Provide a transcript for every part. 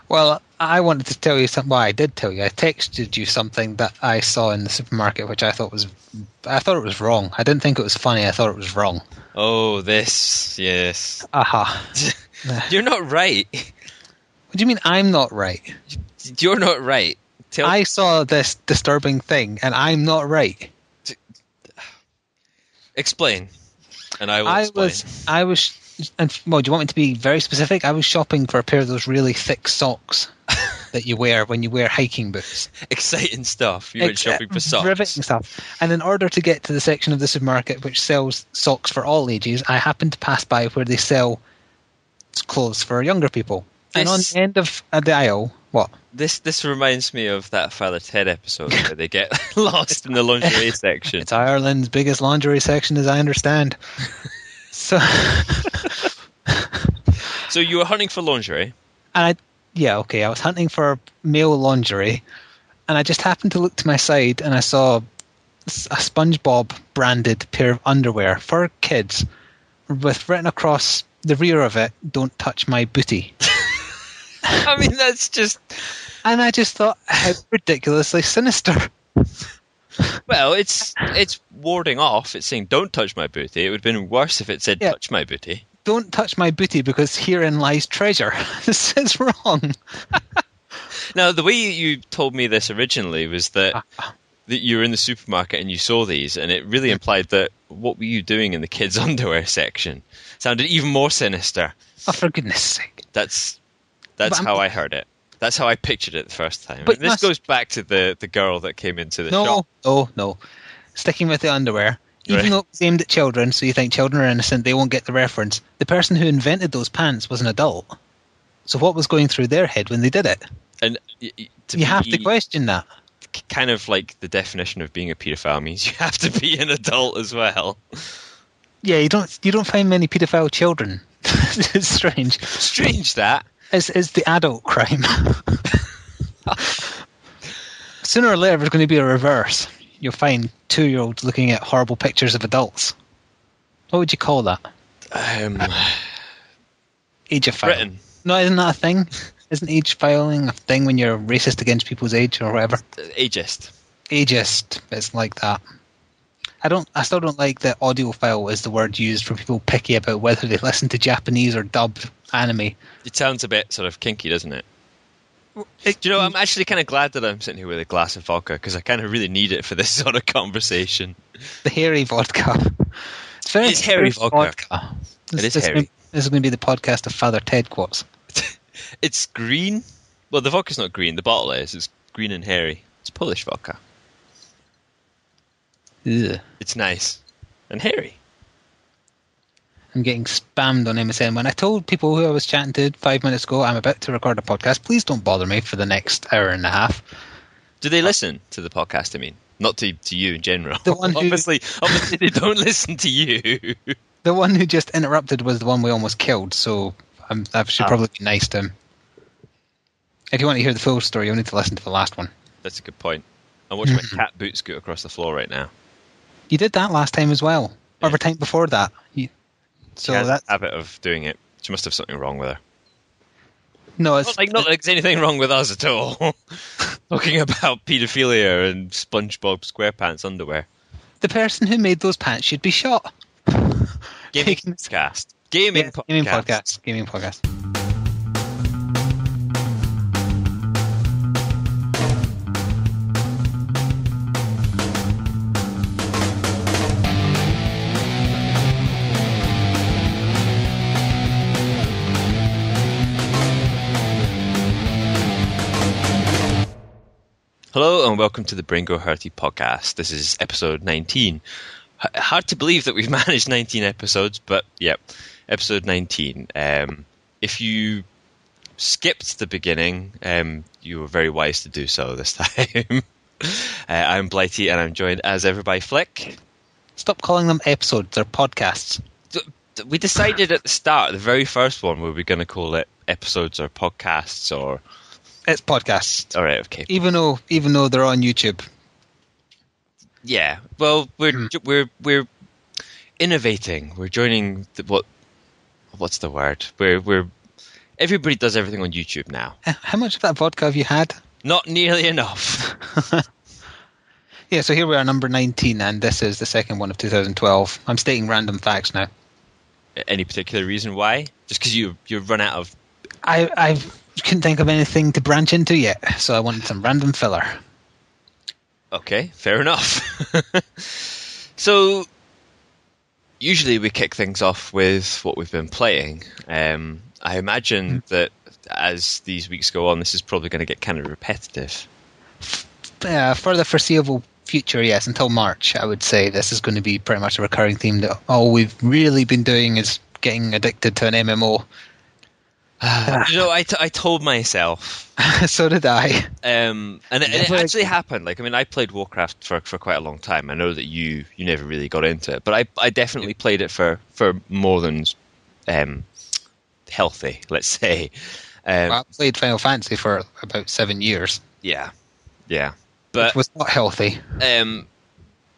Well, I wanted to tell you something. Well, I did tell you. I texted you something that I saw in the supermarket, which I thought it was wrong. I didn't think it was funny. I thought it was wrong. Oh, this, yes. Aha. You're not right. What do you mean I'm not right? You're not right. I saw this disturbing thing, and I'm not right. Explain, and I will explain. Well, do you want me to be very specific? I was shopping for a pair of those really thick socks that you wear when you wear hiking boots. Exciting stuff. You went shopping for socks. Riveting stuff. And in order to get to the section of the supermarket which sells socks for all ages, I happened to pass by where they sell clothes for younger people. And on the end of the aisle, what? This reminds me of that Father Ted episode where they get lost in the lingerie section. It's Ireland's biggest lingerie section, as I understand. So you were hunting for lingerie? And I was hunting for male lingerie, and I just happened to look to my side, and I saw a SpongeBob branded pair of underwear for kids, with written across the rear of it, "Don't touch my booty." I mean, that's just... And I just thought, how ridiculously sinister. Well, it's warding off. It's saying, "Don't touch my booty." It would have been worse if it said, "Touch my booty." Don't touch my booty, because herein lies treasure. This is wrong. Now, the way you told me this originally was that you were in the supermarket and you saw these, and it really implied that what were you doing in the kids' underwear section? Sounded even more sinister. Oh, for goodness sake. That's how I heard it. That's how I pictured it the first time. But this goes back to the girl that came into the shop. No. Sticking with the underwear. Even though it's aimed at children, so you think children are innocent, they won't get the reference. The person who invented those pants was an adult. So what was going through their head when they did it? And you have to question that. Kind of like the definition of being a paedophile means you have to be an adult as well. Yeah, you don't find many paedophile children. It's strange. Strange that. It's the adult crime. Sooner or later, there's going to be a reverse. You'll find 2-year-olds looking at horrible pictures of adults. What would you call that? Age of filing. Britain. No, isn't that a thing? Isn't age filing a thing when you're racist against people's age or whatever? Ageist. Ageist. It's like that. I still don't like that audiophile is the word used for people picky about whether they listen to Japanese or dubbed anime. It sounds a bit sort of kinky, doesn't it? Do you know, I'm actually kind of glad that I'm sitting here with a glass of vodka, because I kind of really need it for this sort of conversation. The hairy vodka. It's hairy vodka. It is hairy. This is going to be the podcast of Father Ted quotes. It's green. Well, the vodka's not green. The bottle is. It's green and hairy. It's Polish vodka. Ugh. It's nice. And hairy. I'm getting spammed on MSN. When I told people who I was chatting to 5 minutes ago, I'm about to record a podcast, please don't bother me for the next hour and a half. Do they listen to the podcast, I mean? Not to you in general. The one obviously they don't listen to you. The one who just interrupted was the one we almost killed, so I should probably be nice to him. If you want to hear the full story, you'll need to listen to the last one. That's a good point. I'm watching my cat boot scoot across the floor right now. You did that last time as well. Yeah. Or the time before that. She has a habit of doing it. She must have something wrong with her. No, it's not like there's anything wrong with us at all. Talking about paedophilia and SpongeBob SquarePants underwear. The person who made those pants should be shot. Gaming podcast. Gaming podcast. Hello and welcome to the Brain Go Hurty podcast. This is episode 19. Hard to believe that we've managed 19 episodes, but yep, episode 19. If you skipped the beginning, you were very wise to do so this time. I'm Blighty and I'm joined as ever by Flick. Stop calling them episodes, they're podcasts. We decided at the start, the very first one, we were going to call it episodes or podcasts or... It's podcasts. All right, okay. Even though they're on YouTube. Yeah. Well, we're innovating. We're joining what's the word? We're Everybody does everything on YouTube now. How much of that vodka have you had? Not nearly enough. Yeah, so here we are, number 19, and this is the second one of 2012. I'm stating random facts now. Any particular reason why? Just because you've run out of... I couldn't think of anything to branch into yet, so I wanted some random filler. Okay, fair enough. So, usually we kick things off with what we've been playing. I imagine that as these weeks go on, this is probably going to get kind of repetitive. For the foreseeable future, yes, until March, I would say this is going to be pretty much a recurring theme. That all we've really been doing is getting addicted to an MMO. I told myself. So did I. And it actually happened. Like, I mean, I played Warcraft for quite a long time. I know that you never really got into it, but I definitely played it for more than healthy, let's say. I played Final Fantasy for about 7 years. Yeah. But which was not healthy.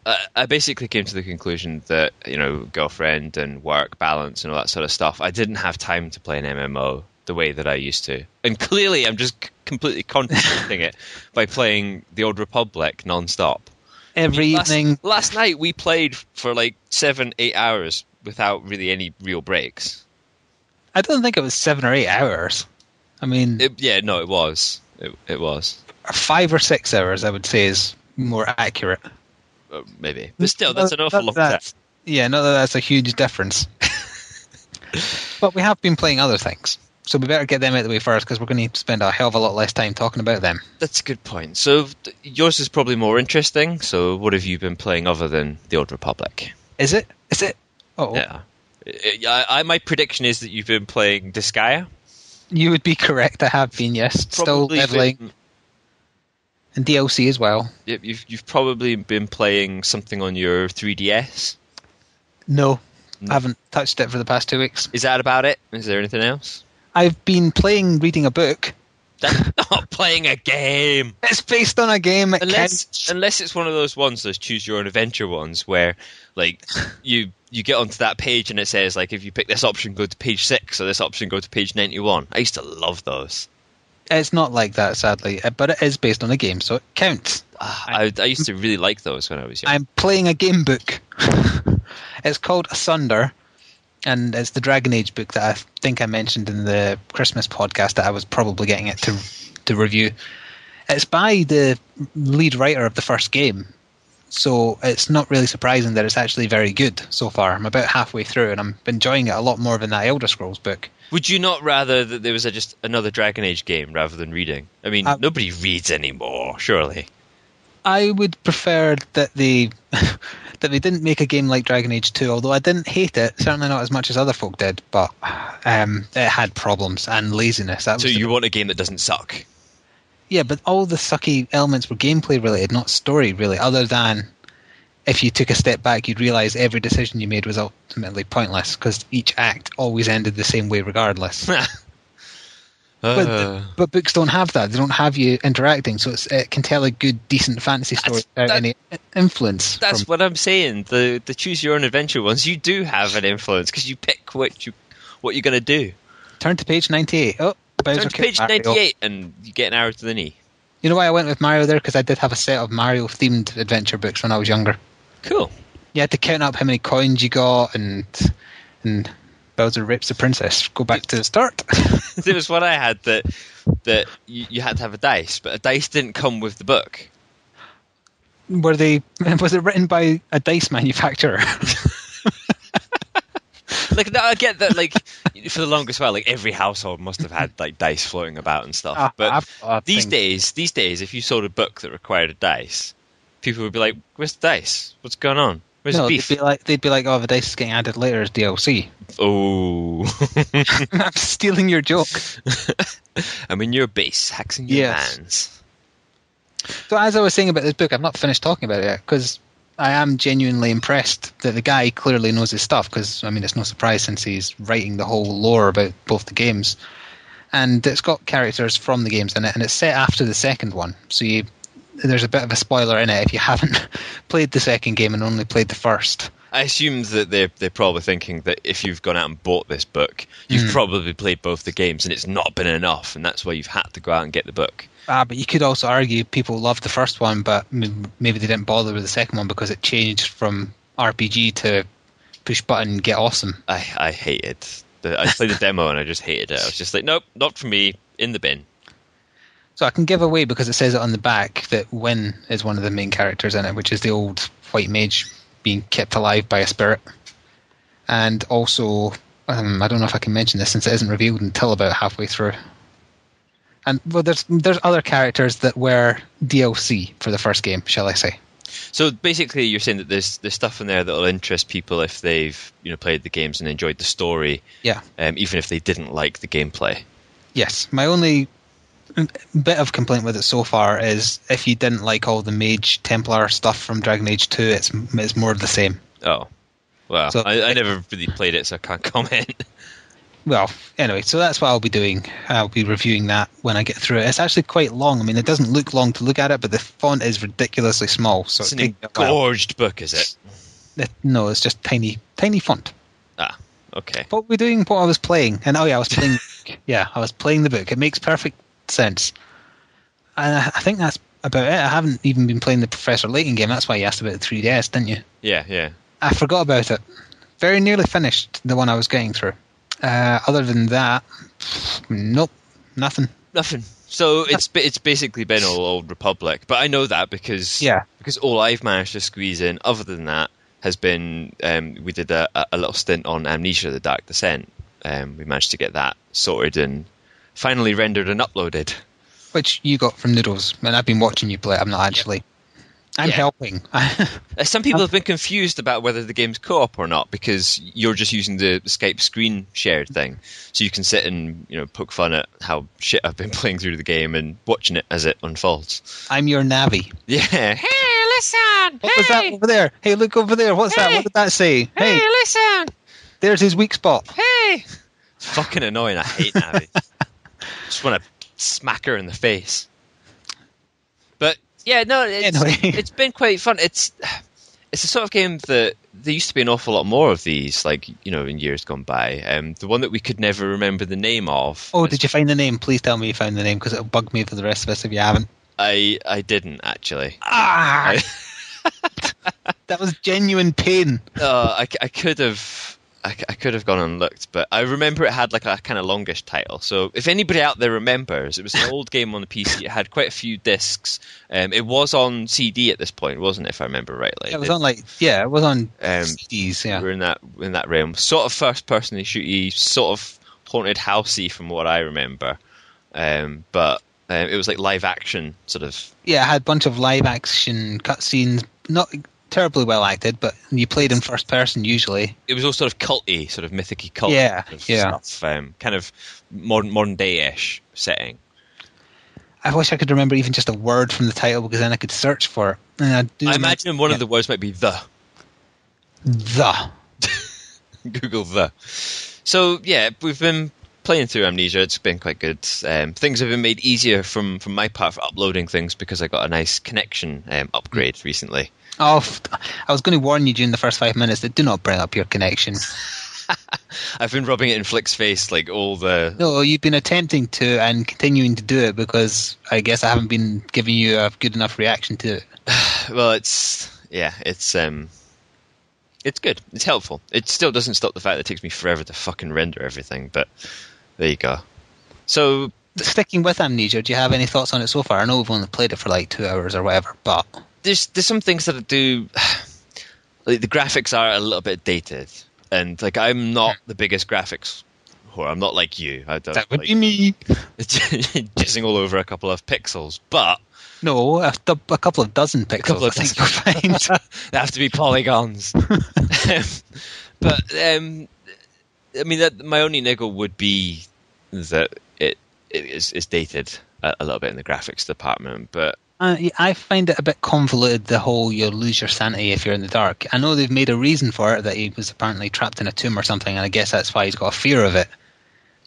I basically came to the conclusion that, girlfriend and work balance and all that sort of stuff, I didn't have time to play an MMO the way that I used to. And clearly I'm just completely contradicting it by playing The Old Republic non-stop. Every evening. Last night we played for like 7-8 hours without really any real breaks. I don't think it was 7 or 8 hours. I mean... It was. It was. 5 or 6 hours, I would say, is more accurate. Maybe. But still, that's an awful long time. Yeah, not that that's a huge difference. But we have been playing other things. So we better get them out of the way first, because we're going to spend a hell of a lot less time talking about them. That's a good point. So yours is probably more interesting. So what have you been playing other than The Old Republic? Is it? Oh. Yeah. My prediction is that you've been playing Disgaea. You would be correct. I have been, yes. Still leveling. And DLC as well. Yep, you've probably been playing something on your 3DS. No, I haven't touched it for the past 2 weeks. Is that about it? Is there anything else? I've been reading a book. That's not playing a game. It's based on a game. Unless it's one of those ones, those choose your own adventure ones, where like you get onto that page and it says like if you pick this option, go to page 6, or this option, go to page 91. I used to love those. It's not like that, sadly, but it is based on a game, so it counts. I used to really like those when I was young. I'm playing a game book. It's called Asunder, and it's the Dragon Age book that I think I mentioned in the Christmas podcast that I was probably getting it to review. It's by the lead writer of the first game, so it's not really surprising that it's actually very good so far. I'm about halfway through, and I'm enjoying it a lot more than that Elder Scrolls book. Would you not rather that there was just another Dragon Age game rather than reading? I mean, nobody reads anymore, surely. I would prefer that they didn't make a game like Dragon Age 2, although I didn't hate it, certainly not as much as other folk did, but it had problems and laziness. So you want a game that doesn't suck? Yeah, but all the sucky elements were gameplay related, not story really, other than if you took a step back, you'd realise every decision you made was ultimately pointless, because each act always ended the same way regardless. But books don't have that. They don't have you interacting, so it can tell a good, decent fantasy story without any influence. That's what I'm saying. The choose your own adventure ones, you do have an influence, because you pick what you're going to do. Turn to page 98. Oh, Bowser Turn to page 98 and you get an arrow to the knee. You know why I went with Mario there? Because I did have a set of Mario-themed adventure books when I was younger. Cool. You had to count up how many coins you got, and Bowser rapes the princess. Go back to the start. There was one I had that you had to have a dice, but a dice didn't come with the book. Was it written by a dice manufacturer? Like, I get that, like, for the longest while, like, every household must have had, like, dice floating about and stuff. But these days, if you sold a book that required a dice, people would be like, where's the dice? What's going on? Where's the beef? They'd be like, oh, the dice is getting added later as DLC. Oh. I'm stealing your joke. I'm in your base, hacks in your hands. So as I was saying about this book, I've not finished talking about it yet, because I am genuinely impressed that the guy clearly knows his stuff, because, I mean, it's no surprise since he's writing the whole lore about both the games. And it's got characters from the games in it, and it's set after the second one. So there's a bit of a spoiler in it if you haven't played the second game and only played the first. I assume that they're probably thinking that if you've gone out and bought this book, you've probably played both the games and it's not been enough, and that's why you've had to go out and get the book. But you could also argue people loved the first one, but maybe they didn't bother with the second one because it changed from RPG to push button, get awesome. I hated I played the demo and I just hated it. I was just like, nope, not for me, in the bin. So I can give away, because it says it on the back, that Wynn is one of the main characters in it, which is the old white mage being kept alive by a spirit. And also, I don't know if I can mention this since it isn't revealed until about halfway through. And well, there's other characters that were DLC for the first game, shall I say. So basically you're saying that there's stuff in there that will interest people if they've played the games and enjoyed the story, even if they didn't like the gameplay. Yes, my only bit of complaint with it so far is if you didn't like all the Mage Templar stuff from Dragon Age 2, it's more of the same. Oh, well, so, I never really played it, so I can't comment. Well, anyway, so that's what I'll be doing. I'll be reviewing that when I get through it. It's actually quite long. I mean, it doesn't look long to look at it, but the font is ridiculously small. So it's an engorged book, is it? No, it's just tiny font. Ah, okay. What we're doing, what I was playing, and I was playing. I was playing the book. It makes perfect sense, and I think that's about it. I haven't even been playing the Professor Layton game. That's why you asked about the 3DS, didn't you? Yeah. I forgot about it. Very nearly finished the one I was getting through. Other than that, nope, nothing. So it's basically been all Old Republic, but I know that because all I've managed to squeeze in, other than that, has been we did a little stint on Amnesia: The Dark Descent. We managed to get that sorted and finally rendered and uploaded. Which you got from Noodles, and I've been watching you play it. I'm not actually. Yep. I'm helping. Some people have been confused about whether the game's co-op or not because you're just using the Skype screen shared thing. So you can sit and poke fun at how shit I've been playing through the game and watching it as it unfolds. I'm your Navi. Yeah. Hey, listen! What was that over there? Hey, look over there. What's that? What did that say? Hey, listen! There's his weak spot. Hey! It's fucking annoying. I hate Navi. Just want to smack her in the face. But yeah, no, it's been quite fun. It's a sort of game that there used to be an awful lot more of these, in years gone by. The one that we could never remember the name of. Oh, did you find the name? Please tell me you found the name, because it'll bug me for the rest of us if you haven't. I didn't, actually. That was genuine pain. I could have... I could have gone and looked, but I remember it had a kind of longish title. So if anybody out there remembers, it was an old game on the PC. It had quite a few discs. It was on CD at this point, wasn't it? If I remember rightly, it was on it was on CDs. Yeah, we're in that realm. Sort of first-person shooty, sort of haunted housey from what I remember. But it was live action sort of. Yeah, it had a bunch of live action cutscenes. Not terribly well acted, but you played in first person usually. It was all sort of culty, sort of mythic-y cult stuff, kind of modern day-ish setting. I wish I could remember even just a word from the title, because then I could search for it. And I imagine one of the words might be the. Google the. So yeah, we've been playing through Amnesia. It's been quite good. Things have been made easier from my part for uploading things because I got a nice connection upgrade recently. Oh, I was going to warn you during the first 5 minutes that do not bring up your connection. I've been rubbing it in Flick's face all the... No, you've been attempting to and continuing to do it because I guess I haven't been giving you a good enough reaction to it. Well, it's good. It's helpful. It still doesn't stop the fact that it takes me forever to fucking render everything, but there you go. So... Sticking with Amnesia, do you have any thoughts on it so far? I know we've only played it for 2 hours or whatever, but... There's some things that I do... the graphics are a little bit dated, and I'm not the biggest graphics whore. I'm not like you. That would be me. Jizzing all over a couple of pixels, but... No, a couple of dozen pixels, I think you'll find. They have to be polygons. But, my only niggle would be that it is dated a little bit in the graphics department, but... I find it a bit convoluted, the whole you'll lose your sanity if you're in the dark. I know they've made a reason for it, that he was apparently trapped in a tomb or something, and I guess that's why he's got a fear of it.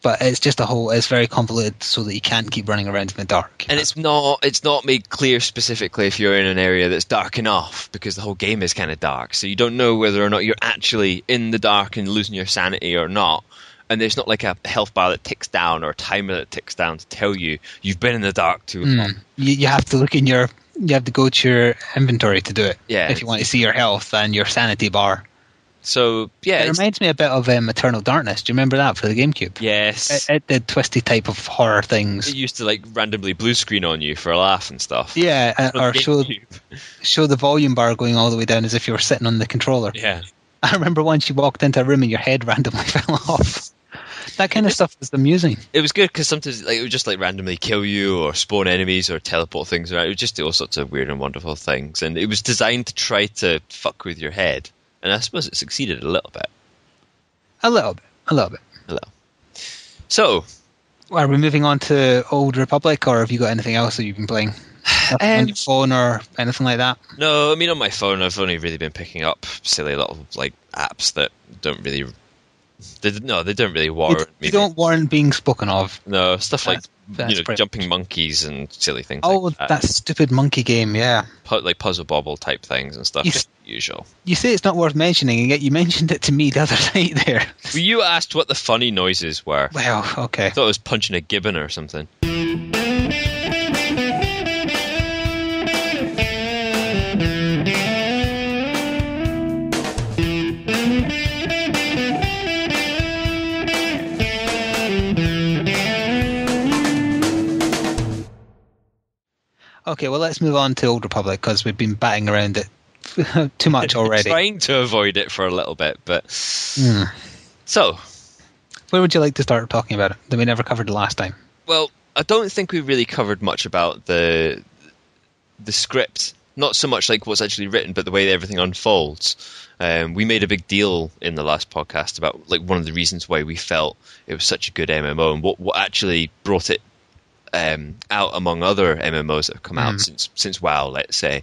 but it's just it's very convoluted so that you can't keep running around in the dark. And it's not made clear specifically if you're in an area that's dark enough, because the whole game is kind of dark. So you don't know whether or not you're actually in the dark and losing your sanity or not. And there's not like a health bar that ticks down or a timer that ticks down to tell you you've been in the dark too long. You have to look you have to go to your inventory to do it. Yeah, if you want to see your health and your sanity bar. So yeah, it reminds me a bit of Eternal Darkness. Do you remember that for the GameCube? Yes, it did twisty type of horror things. It used to like randomly blue screen on you for a laugh and stuff. Yeah, or show the volume bar going all the way down as if you were sitting on the controller. Yeah, I remember once you walked into a room and your head randomly fell off. That kind of stuff was amusing. It was good because sometimes it would just like randomly kill you or spawn enemies or teleport things around. It would just do all sorts of weird and wonderful things, and it was designed to try to fuck with your head. And I suppose it succeeded a little bit. A little bit. So, are we moving on to Old Republic, or have you got anything else that you've been playing? On your phone or anything like that? No, I mean on my phone I've only really been picking up silly little like apps that don't really... They don't really warrant... They don't warrant being spoken of. No, stuff like jumping monkeys and silly things like that. That stupid monkey game, yeah. Like Puzzle Bobble type things and stuff, just usual. You say it's not worth mentioning, and yet you mentioned it to me the other night there. Well, you asked what the funny noises were. Well, okay. I thought it was punching a gibbon or something. Okay, well, let's move on to Old Republic, because we've been batting around it too much already. Trying to avoid it for a little bit, but... So... Where would you like to start talking about it that we never covered the last time? Well, I don't think we really covered much about the script. Not so much like what's actually written, but the way everything unfolds. We made a big deal in the last podcast about like one of the reasons why we felt it was such a good MMO, and what actually brought it out among other MMOs that have come out since WoW, let's say.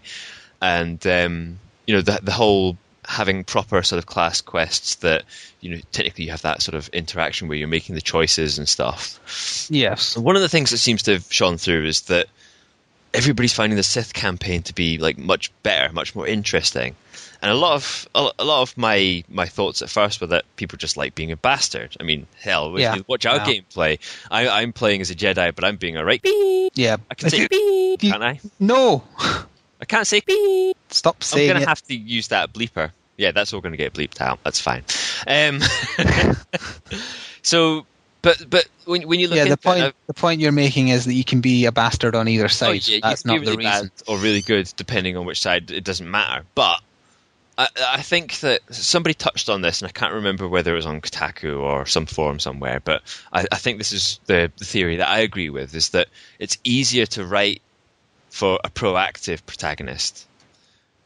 And the whole having proper sort of class quests that technically you have that sort of interaction where you're making the choices and stuff. Yes. And one of the things that seems to have shone through is that everybody's finding the Sith campaign to be like much better, much more interesting. And a lot of my thoughts at first were that people just like being a bastard. I mean, hell, if you watch our gameplay, I'm playing as a Jedi, but I'm being a right beep. Yeah. I can say beep, can't I? No. I can't say beep. Stop saying I'm going to have to use that bleeper. Yeah, that's all going to get bleeped out. That's fine. So, but when you look at the point you're making is that you can be a bastard on either side. Oh, yeah, that's not really the reason. Bad or really good, depending on which side. It doesn't matter. But I think that somebody touched on this, and I can't remember whether it was on Kotaku or some forum somewhere, but I think this is the theory that I agree with, is that it's easier to write for a proactive protagonist.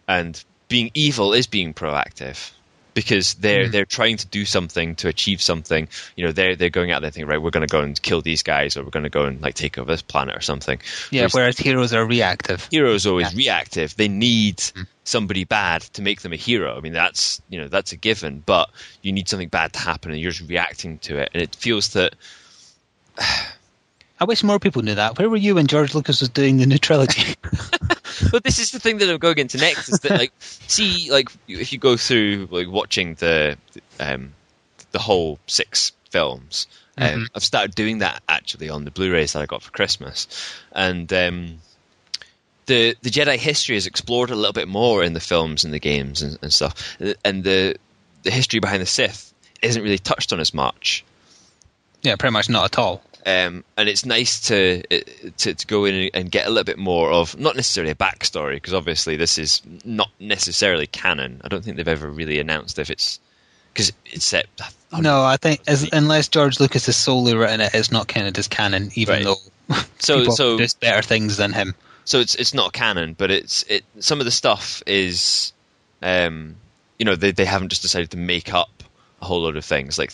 And being evil is being proactive, because they're trying to do something to achieve something. They're going out there thinking, right, we're going to go and kill these guys, or we're going to go and like take over this planet or something. Yeah, whereas heroes are reactive. Heroes are always reactive. They need somebody bad to make them a hero. I mean, that's a given, but you need something bad to happen, and you're just reacting to it. And it feels that. I wish more people knew that. Where were you when George Lucas was doing the new trilogy? But this is the thing that I'm going into next, is that if you go through like watching the whole 6 films, I've started doing that actually on the Blu-rays that I got for Christmas, and the Jedi history is explored a little bit more in the films and the games and stuff, and the history behind the Sith isn't really touched on as much. Yeah, pretty much not at all. And it's nice to go in and get a little bit more of, not necessarily a backstory, because obviously this is not necessarily canon. I don't think they've ever really announced if it's, because it's set. No, I think unless George Lucas has solely written it, it's not counted as canon, even though people do better things than him. So it's not canon, but some of the stuff is, they haven't just decided to make up a whole load of things, like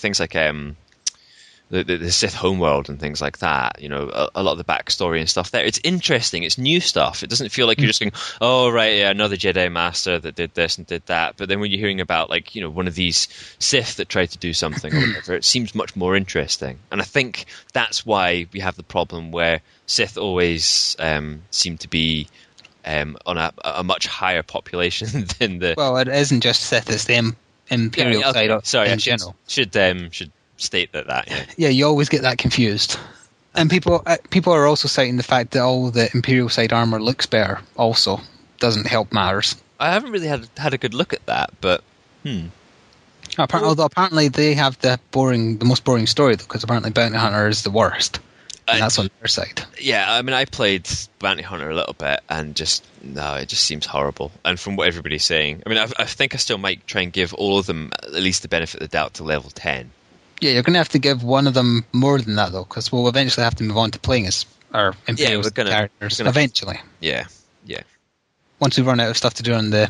the Sith homeworld and things like that. You know, a lot of the backstory and stuff there. It's interesting. It's new stuff. It doesn't feel like you're just going, oh, right, yeah, another Jedi Master that did this and did that. But then when you're hearing about, like, you know, one of these Sith that tried to do something or whatever, it seems much more interesting. And I think that's why we have the problem where Sith always seem to be on a much higher population than the... Well, it isn't just Sith, it's the Imperial side Sorry, in general. Should state that. Yeah, you always get that confused. And people are also citing the fact that all the Imperial side armor looks better. Also, doesn't help matters. I haven't really had a good look at that, but Although apparently they have the most boring story, because apparently Bounty Hunter is the worst. And that's on their side. Yeah, I mean, I played Bounty Hunter a little bit, and it just seems horrible. And from what everybody's saying, I mean, I think I still might try and give all of them at least the benefit of the doubt to level 10. Yeah, you're going to have to give one of them more than that, though, because we'll eventually have to move on to playing as our Imperial characters. Eventually. Yeah. Once we run out of stuff to do on the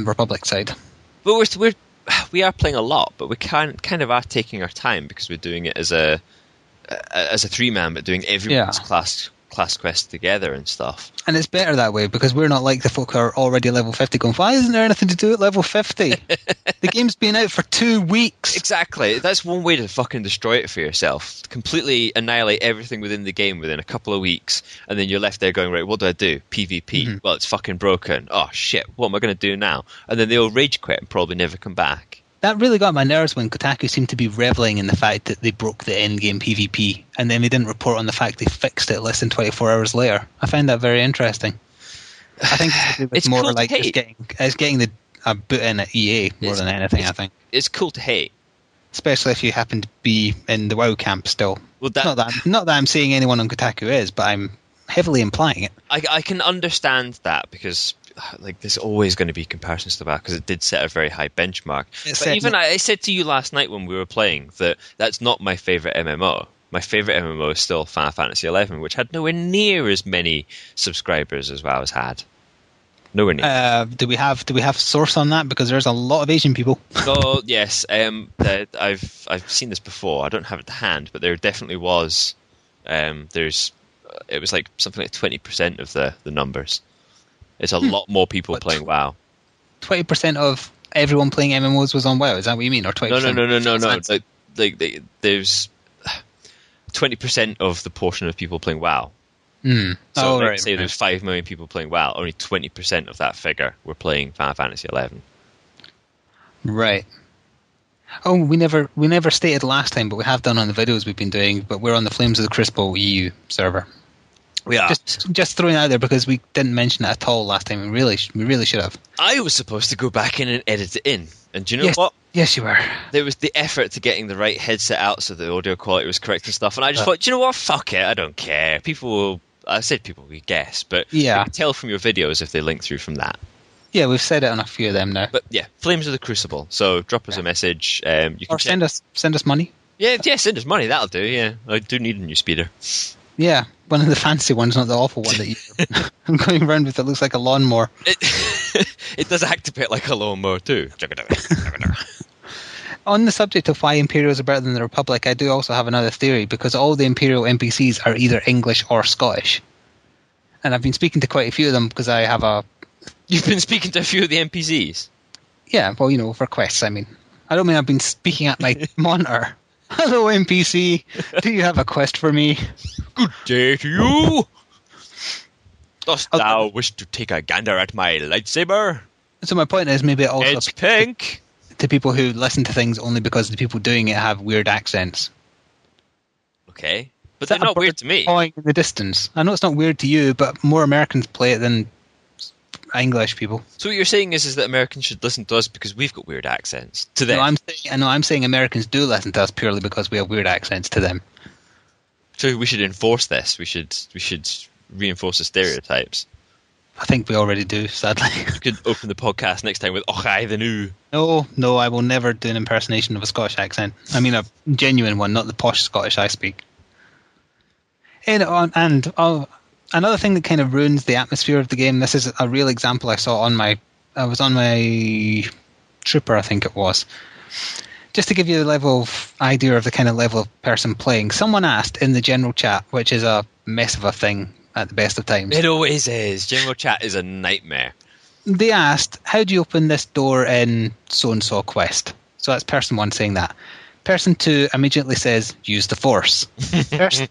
Republic side. But we are playing a lot, but we kind of are taking our time because we're doing it as a 3-man, but doing everyone's class quest together and stuff. And it's better that way, because we're not like the folk who are already level 50 going, why isn't there anything to do at level 50? The game's been out for 2 weeks. Exactly. That's one way to fucking destroy it for yourself. Completely annihilate everything within the game within a couple of weeks, and then you're left there going, right, what do I do? PvP. Mm-hmm. Well, it's fucking broken. Oh, shit, what am I going to do now? And then they'll rage quit and probably never come back. That really got my nerves when Kotaku seemed to be reveling in the fact that they broke the endgame PvP, and then they didn't report on the fact they fixed it less than 24 hours later. I find that very interesting. I think it's more cool like it's getting a boot in at EA more than anything, I think. It's cool to hate. Especially if you happen to be in the WoW camp still. Well, not that I'm saying anyone on Kotaku is, but I'm heavily implying it. I can understand that, because like there's always going to be comparisons to that, because it did set a very high benchmark. I said to you last night when we were playing that that's not my favourite MMO. My favourite MMO is still Final Fantasy XI, which had nowhere near as many subscribers as WoW's had. Nowhere near. Do we have source on that? Because there's a lot of Asian people. Oh yes, I've seen this before. I don't have it to hand, but there definitely was. It was like something like 20% of the numbers. It's a lot more people playing WoW. 20% of everyone playing MMOs was on WoW. Is that what you mean, or 20%? No. There's 20% of the portion of people playing WoW. So let's say there's 5 million people playing WoW. Only 20% of that figure were playing Final Fantasy XI. Right. Oh, we never stated last time, but we have done on the videos we've been doing. But we're on the Flames of the Crucible EU server. We are. Just throwing it out there, because we didn't mention it at all last time. We really should have. I was supposed to go back in and edit it in. And do you know what? Yes, you were. There was the effort to getting the right headset out so the audio quality was correct and stuff. And I just thought, do you know what? Fuck it. I don't care. I said people will guess, but you can tell from your videos if they link through from that. Yeah, we've said it on a few of them now. But yeah, Flames of the Crucible. So drop us a message. You can send us money. Yeah, send us money. That'll do. Yeah, I do need a new speeder. Yeah, one of the fancy ones, not the awful one that I'm going around with that looks like a lawnmower. It does act a bit like a lawnmower too. On the subject of why Imperials are better than the Republic, I do also have another theory, because all the Imperial NPCs are either English or Scottish. And I've been speaking to quite a few of them, because I have a... You've been speaking to a few of the NPCs? Yeah, well, for quests, I mean. I don't mean I've been speaking at my monitor. Hello, NPC. Do you have a quest for me? Good day to you. Dost thou wish to take a gander at my lightsaber? So my point is, maybe it also... It's pink. To people who listen to things only because the people doing it have weird accents. Okay. But they're not weird to me. In the distance. I know it's not weird to you, but more Americans play it than English people. So what you're saying is that Americans should listen to us because we've got weird accents to them. I'm saying Americans do listen to us purely because we have weird accents to them. So we should enforce this. We should reinforce the stereotypes. I think we already do, sadly. You could open the podcast next time with "Och, aye, the new." No, I will never do an impersonation of a Scottish accent. I mean a genuine one, not the posh Scottish I speak. Another thing that kind of ruins the atmosphere of the game. This is a real example I saw I was on my Trooper, I think it was. just to give you the level of idea of the kind of level of person playing, someone asked in the general chat, which is a mess of a thing at the best of times. It always is. General chat is a nightmare. They asked, how do you open this door in so-and-so quest? So that's person 1 saying that. Person 2 immediately says, use the Force.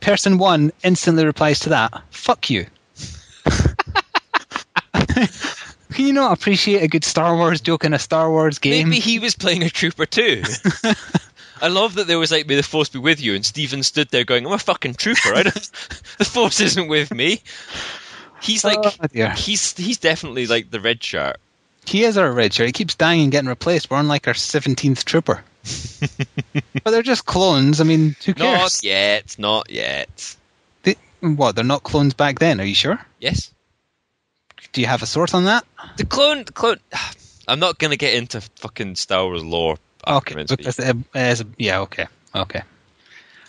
Person 1 instantly replies to that, fuck you. Can you not appreciate a good Star Wars joke in a Star Wars game? Maybe he was playing a trooper too. I love that there was like, may the Force be with you, and Stephen stood there going, I'm a fucking trooper. The Force isn't with me. He's like, he's definitely like the red shirt. He is our red shirt. He keeps dying and getting replaced. We're on like our 17th trooper. But they're just clones. I mean, who cares? Not yet. What, they're not clones back then? Are you sure? Yes. Do you have a source on that? The clone. I'm not going to get into fucking Star Wars lore. Okay. Okay.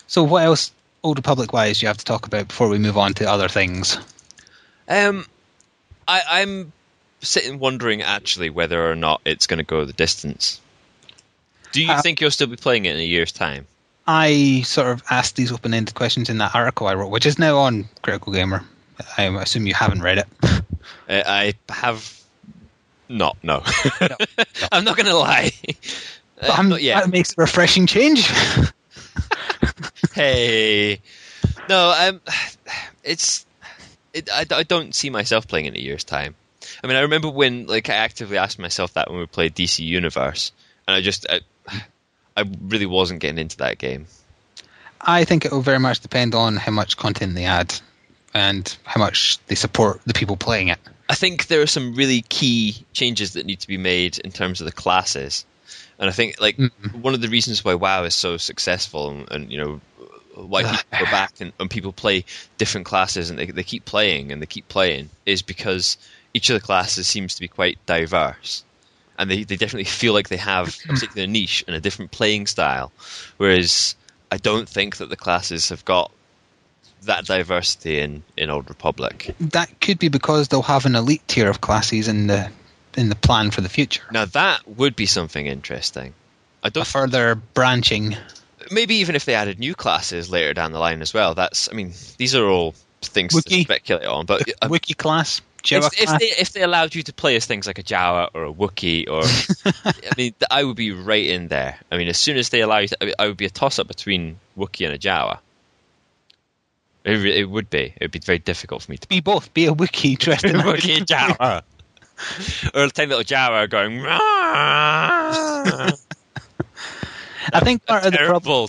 So what else, Old Republic-wise, do you have to talk about before we move on to other things? I'm sitting wondering, actually, whether or not it's going to go the distance. Do you think you'll still be playing it in a year's time? I sort of asked these open-ended questions in that article I wrote, which is now on Critical Gamer. I assume you haven't read it. I have not, no. No. I'm not going to lie. Not yet. That makes a refreshing change. Hey. No, I don't see myself playing in a year's time. I mean, I remember when I actively asked myself that when we played DC Universe, and I really wasn't getting into that game. I think it will very much depend on how much content they add and how much they support the people playing it. I think there are some really key changes that need to be made in terms of the classes. And I think one of the reasons why WoW is so successful and why people go back and people play different classes and they keep playing and they keep playing is because each of the classes seems to be quite diverse. And they definitely feel like they have a particular niche and a different playing style. Whereas I don't think that the classes have got that diversity in Old Republic. That could be because they'll have an elite tier of classes in the plan for the future. Now that would be something interesting. A further branching. Maybe even if they added new classes later down the line as well. These are all things to speculate on. But Wiki class. If they allowed you to play as things like a Jawa or a Wookiee, or I would be right in there. I mean, as soon as they allow you to, I would be a toss-up between Wookiee and a Jawa. It would be. It would be very difficult for me to be both. Be a Wookiee dressed in a Wookiee and Jawa, or a tiny little Jawa going. I think part of the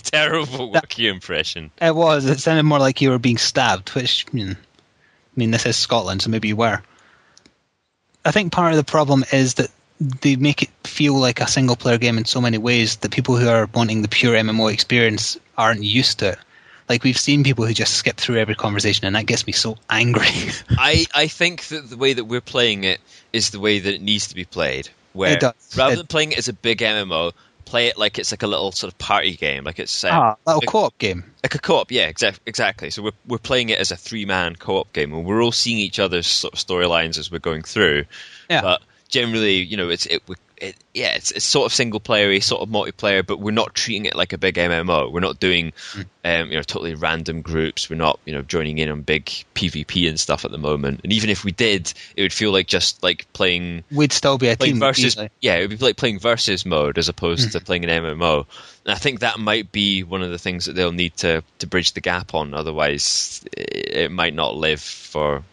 terrible Wookiee impression. It was. It sounded more like you were being stabbed, which. This is Scotland, so maybe you were. I think part of the problem is that they make it feel like a single-player game in so many ways that people who are wanting the pure MMO experience aren't used to it. Like, we've seen people who just skip through every conversation, and that gets me so angry. I think that the way that we're playing it is the way that it needs to be played. Where it does. Rather than playing it as a big MMO, play it like it's like a little sort of party game, like it's little co-op game, like a co-op. Yeah, exactly. So we're playing it as a 3-man co-op game, and we're all seeing each other's sort of storylines as we're going through. Yeah. But generally, it's sort of single player, sort of multiplayer, but we're not treating it like a big MMO. We're not doing totally random groups. We're not joining in on big PvP and stuff at the moment. And even if we did, it would feel like just like playing. We'd still be a team versus. Easily. Yeah, it would be like playing versus mode as opposed to playing an MMO. And I think that might be one of the things that they'll need to bridge the gap on. Otherwise, it might not live for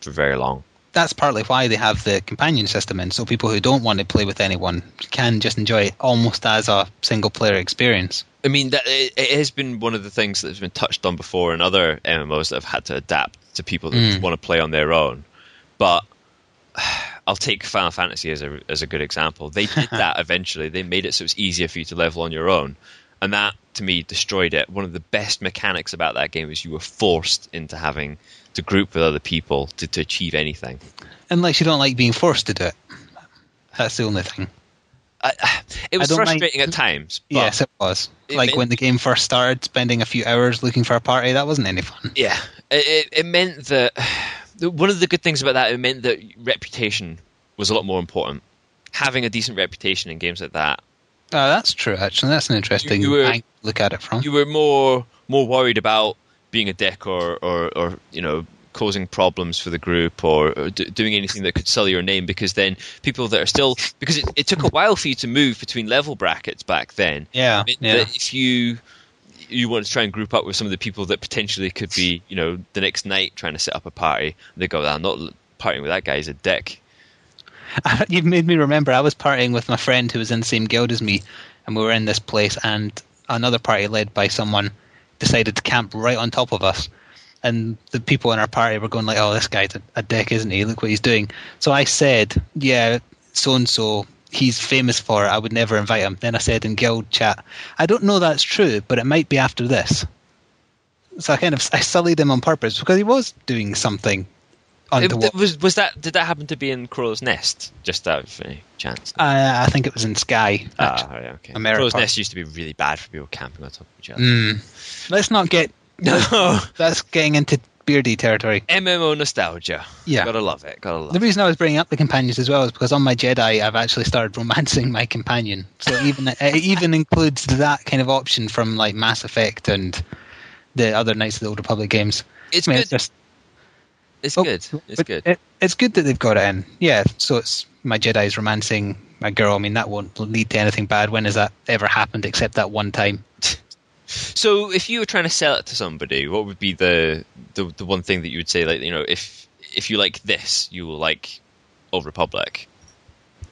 very long. That's partly why they have the companion system in, so people who don't want to play with anyone can just enjoy it almost as a single-player experience. I mean, it has been one of the things that has been touched on before in other MMOs that have had to adapt to people that want to play on their own. But I'll take Final Fantasy as a good example. They did that eventually. They made it so it's easier for you to level on your own. And that, to me, destroyed it. One of the best mechanics about that game was you were forced into having to group with other people to achieve anything. Unless you don't like being forced to do it. That's the only thing. It was frustrating at times. But yes, it was. When the game first started, spending a few hours looking for a party, that wasn't any fun. Yeah. It meant that... One of the good things about that, it meant that reputation was a lot more important. Having a decent reputation in games like that Oh, that's true. Actually, that's an interesting angle to look at it from. You were more worried about being a dick or causing problems for the group or doing anything that could sully your name, because then people that are still, because it took a while for you to move between level brackets back then. Yeah. That if you want to try and group up with some of the people that potentially could be, the next night trying to set up a party, they go, I'm not partying with that guy, he's a dick. You've made me remember, I was partying with my friend who was in the same guild as me, and we were in this place, and another party led by someone decided to camp right on top of us. And the people in our party were going like, oh, this guy's a dick, isn't he? Look what he's doing. So I said, yeah, so-and-so, he's famous for it. I would never invite him. Then I said in guild chat, I don't know that's true, but it might be after this. So I sullied him on purpose because he was doing something. Did that happen to be in Crow's Nest? Just out of any chance? I think it was in Sky. Okay. America. Crow's Nest used to be really bad for people camping on top of each other. Let's not get... No. That's getting into beardy territory. MMO nostalgia. Yeah. Gotta love it. The reason I was bringing up the companions as well is because on my Jedi, I've actually started romancing my companion. So it even includes that kind of option from like Mass Effect and the other Knights of the Old Republic games. It's good. It's good. It's good that they've got it in. Yeah, so it's my Jedi's romancing my girl. I mean, that won't lead to anything bad. When has that ever happened except that one time? So if you were trying to sell it to somebody, what would be the one thing that you would say, like, if you like this, you will like Old Republic?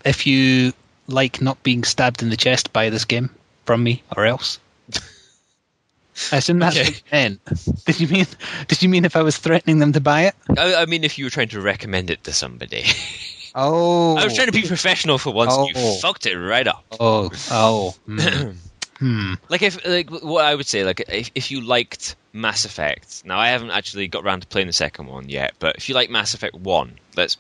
If you like not being stabbed in the chest by this game from me or else. I assume that's what you meant. Did you mean if I was threatening them to buy it? I mean if you were trying to recommend it to somebody. Oh. I was trying to be professional for once, and you fucked it right up. Like what I would say, like if you liked Mass Effect. Now I haven't actually got around to playing the second one yet, but if you like Mass Effect 1, if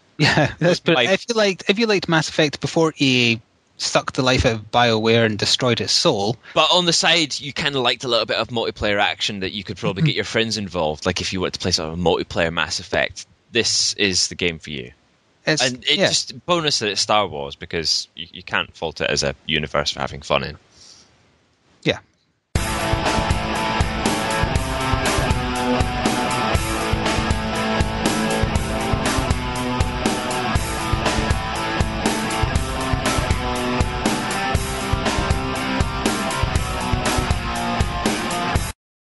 you liked Mass Effect before EA sucked the life out of BioWare and destroyed its soul. But on the side, you kind of liked a little bit of multiplayer action that you could probably get your friends involved. Like if you wanted to play sort of a multiplayer Mass Effect, this is the game for you. Just bonus that it's Star Wars, because you can't fault it as a universe for having fun in. Yeah.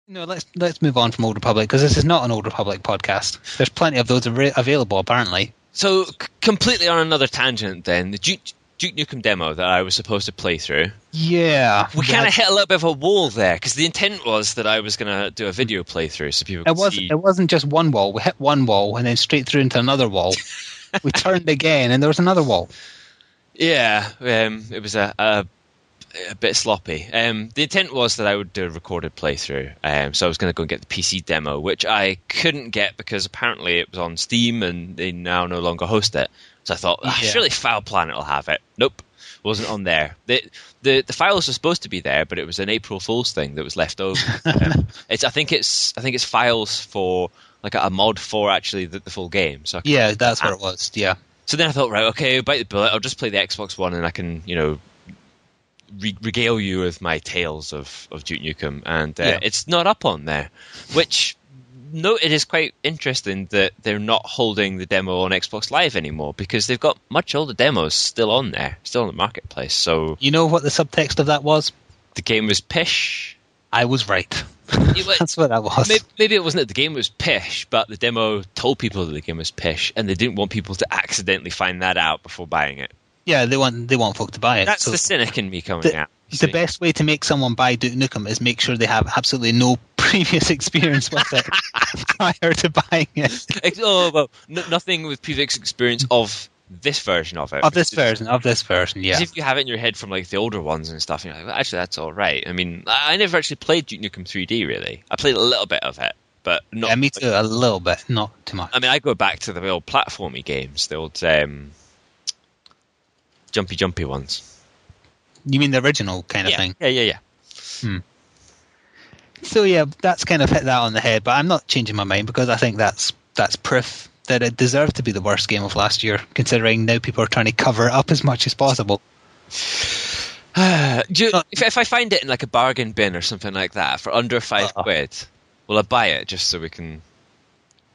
No, let's move on from Old Republic, because this is not an Old Republic podcast. There's plenty of those available, apparently. So, completely on another tangent then, the Duke Nukem demo that I was supposed to play through. Yeah. We kind of hit a little bit of a wall there, because the intent was that I was going to do a video playthrough so people could see. It wasn't just one wall. We hit one wall and then straight through into another wall. We turned again and there was another wall. Yeah, it was a bit sloppy. The intent was that I would do a recorded playthrough, so I was going to go and get the PC demo, which I couldn't get because apparently it was on Steam and they now no longer host it. So I thought, surely File Planet will have it. Nope, wasn't on there. The files were supposed to be there, but it was an April Fool's thing that was left over. I think it's files for like a mod for actually the full game. So that's what it was. Yeah. So then I thought, right, okay, bite the bullet. I'll just play the Xbox One and I can, regale you with my tales of Duke Nukem, and it's not up on there, which it is quite interesting that they're not holding the demo on Xbox Live anymore, because they've got much older demos still on there, still in the marketplace. So you know what the subtext of that was? The game was pish. I was right. That's what that was. Maybe it wasn't that the game was pish, but the demo told people that the game was pish, and they didn't want people to accidentally find that out before buying it. Yeah, they want folk to buy it. That's the cynic in me coming out. The best way to make someone buy Duke Nukem is make sure they have absolutely no previous experience with it prior to buying it. Nothing with previous experience of this version of it. Of this version, yeah. Because if you have it in your head from like the older ones and stuff, you're like, well, actually, that's all right. I mean, I never actually played Duke Nukem 3D, really. I played a little bit of it, but not... Yeah, me too, a little bit, not too much. I mean, I go back to the old platformy games, the old jumpy ones. You mean the original kind of thing? Yeah. So yeah, that's kind of hit that on the head, but I'm not changing my mind, because I think that's proof that it deserved to be the worst game of last year, considering now people are trying to cover it up as much as possible. If I find it in like a bargain bin or something like that for under £5, will I buy it just so we can?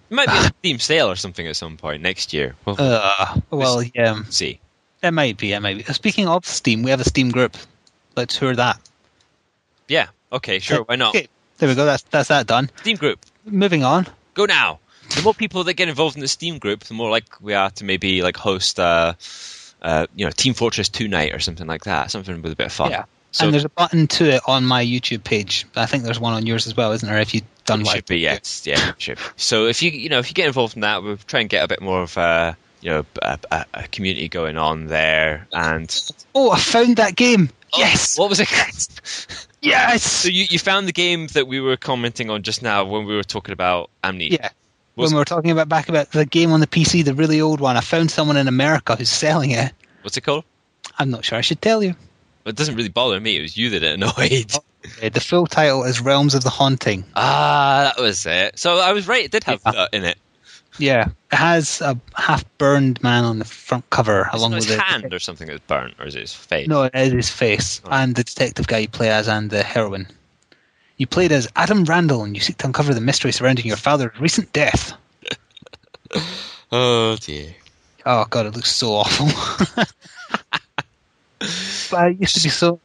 It might be a Steam sale or something at some point next year. Well, yeah. See. It might be. Speaking of Steam, we have a Steam group. Let's tour that. Yeah. Okay. Sure. Why not? Okay. There we go. That's that done. Steam group. Moving on. Go now. The more people that get involved in the Steam group, the more likely we are to maybe like host, Team Fortress 2 night or something like that. Something with a bit of fun. Yeah. So, and there's a button to it on my YouTube page. I think there's one on yours as well, isn't there? If you've done what should be, yes. Yeah, it should. So if you get involved in that, we'll try and get a bit more of a community going on there. And I found that game. Yes. What was it? Yes. So you found the game that we were commenting on just now when we were talking about Amnesia. Yeah. When we were talking about the game on the PC, the really old one, I found someone in America who's selling it. What's it called? I'm not sure I should tell you. It doesn't really bother me. It was you that it annoyed. Okay, the full title is Realms of the Haunting. Ah, that was it. So I was right. It did have that in it. Yeah. It has a half-burned man on the front cover. Along with his hand or something that's burnt, or is it his face? No, it is his face. Oh. And the detective guy you play as and the heroine. You played as Adam Randall and you seek to uncover the mystery surrounding your father's recent death. Oh, dear. Oh, God, it looks so awful. But it used to be so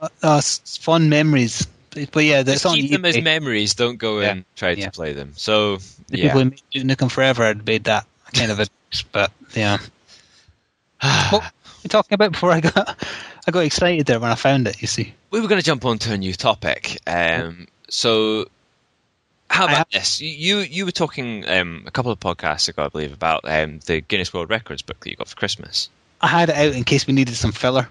fun memories. But yeah, that's on keep them as memories. Don't go and try to play them. So the people who made Nukem Forever had made that kind of a. But yeah, what were you talking about before I got excited there when I found it? You see, we were going to jump on to a new topic. So how about this? You were talking a couple of podcasts ago, I believe, about the Guinness World Records book that you got for Christmas. I had it out in case we needed some filler.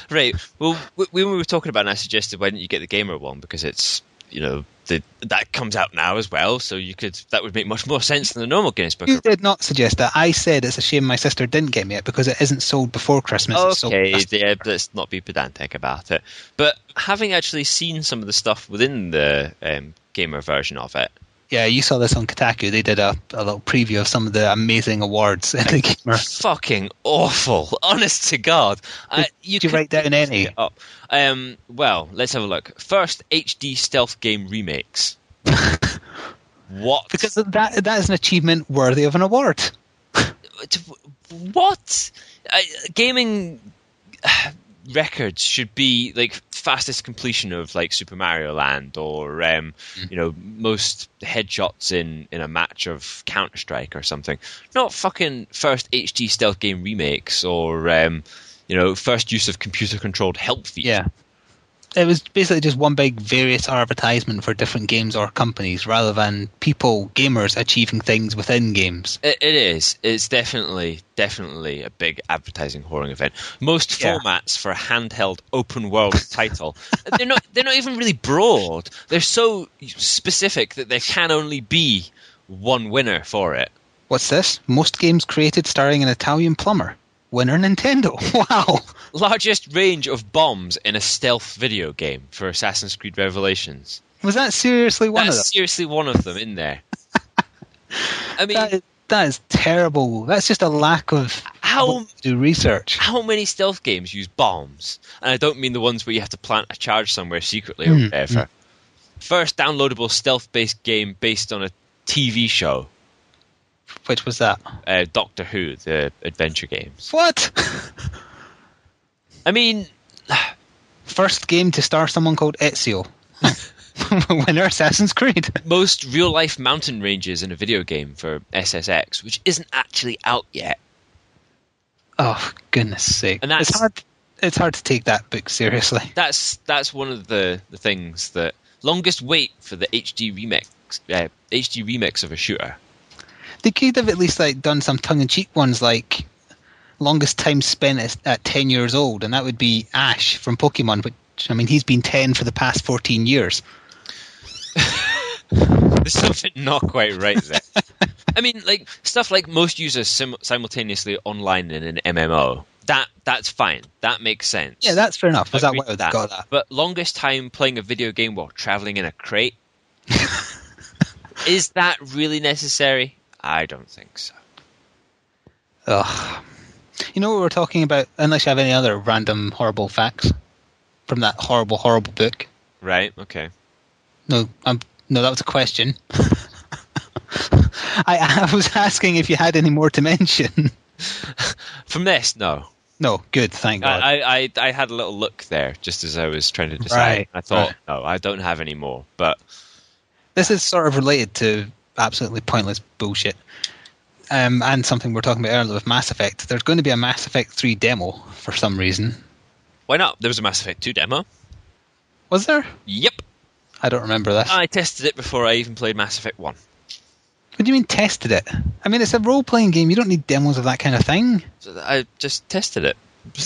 Right. Well, when we were talking about it, I suggested why didn't you get the gamer one, because it's that comes out now as well, so that would make much more sense than the normal Guinness book. You did not suggest that. I said it's a shame my sister didn't get me it because it isn't sold before Christmas. Okay, let's not be pedantic about it. But having actually seen some of the stuff within the gamer version of it. Yeah, you saw this on Kotaku. They did a little preview of some of the amazing awards in the gamer. Fucking awful, honest to God. Did you write down any? Well, let's have a look. First, HD stealth game remakes. What? Because that is an achievement worthy of an award. What? Gaming records should be like fastest completion of like Super Mario Land or most headshots in a match of Counter-Strike or something. Not fucking first HD stealth game remakes or first use of computer controlled help features. Yeah. It was basically just one big various advertisement for different games or companies rather than gamers achieving things within games. It is. It's definitely a big advertising whoring event. Most formats for a handheld open world title, they're not even really broad. They're so specific that there can only be one winner for it. What's this? Most games created starring an Italian plumber. Winner Nintendo. Wow. Largest range of bombs in a stealth video game for Assassin's Creed Revelations. Was that seriously one of them? That's seriously one of them in there. I mean, that is terrible. That's just a lack of do research. How many stealth games use bombs? And I don't mean the ones where you have to plant a charge somewhere secretly or whatever. First downloadable stealth-based game based on a TV show. Which was that? Doctor Who, the adventure games. What? I mean... First game to star someone called Ezio. Winner Assassin's Creed. Most real-life mountain ranges in a video game for SSX, which isn't actually out yet. Oh, goodness sake. And it's hard to take that book seriously. That's one of the things that... Longest wait for the HD remix of a shooter. They could have at least done some tongue-in-cheek ones like longest time spent at 10 years old, and that would be Ash from Pokemon, which, I mean, he's been 10 for the past 14 years. There's something not quite right there. I mean, stuff like most users simultaneously online in an MMO. That's fine. That makes sense. Yeah, that's fair enough. Was that why they got that? But longest time playing a video game while traveling in a crate? Is that really necessary? I don't think so. Ugh. You know what we're talking about? Unless you have any other random horrible facts. from that horrible, horrible book. Right. Okay. No, no, that was a question. I was asking if you had any more to mention. From this, no. No, good, thank God. I had a little look there just as I was trying to decide. Right, I thought, no, I don't have any more. But this is sort of related to absolutely pointless bullshit. And something we were talking about earlier with Mass Effect. There's going to be a Mass Effect 3 demo for some reason. Why not? There was a Mass Effect 2 demo. Was there? Yep. I don't remember this. I tested it before I even played Mass Effect 1. What do you mean tested it? I mean, it's a role-playing game. You don't need demos of that kind of thing. So I just tested it.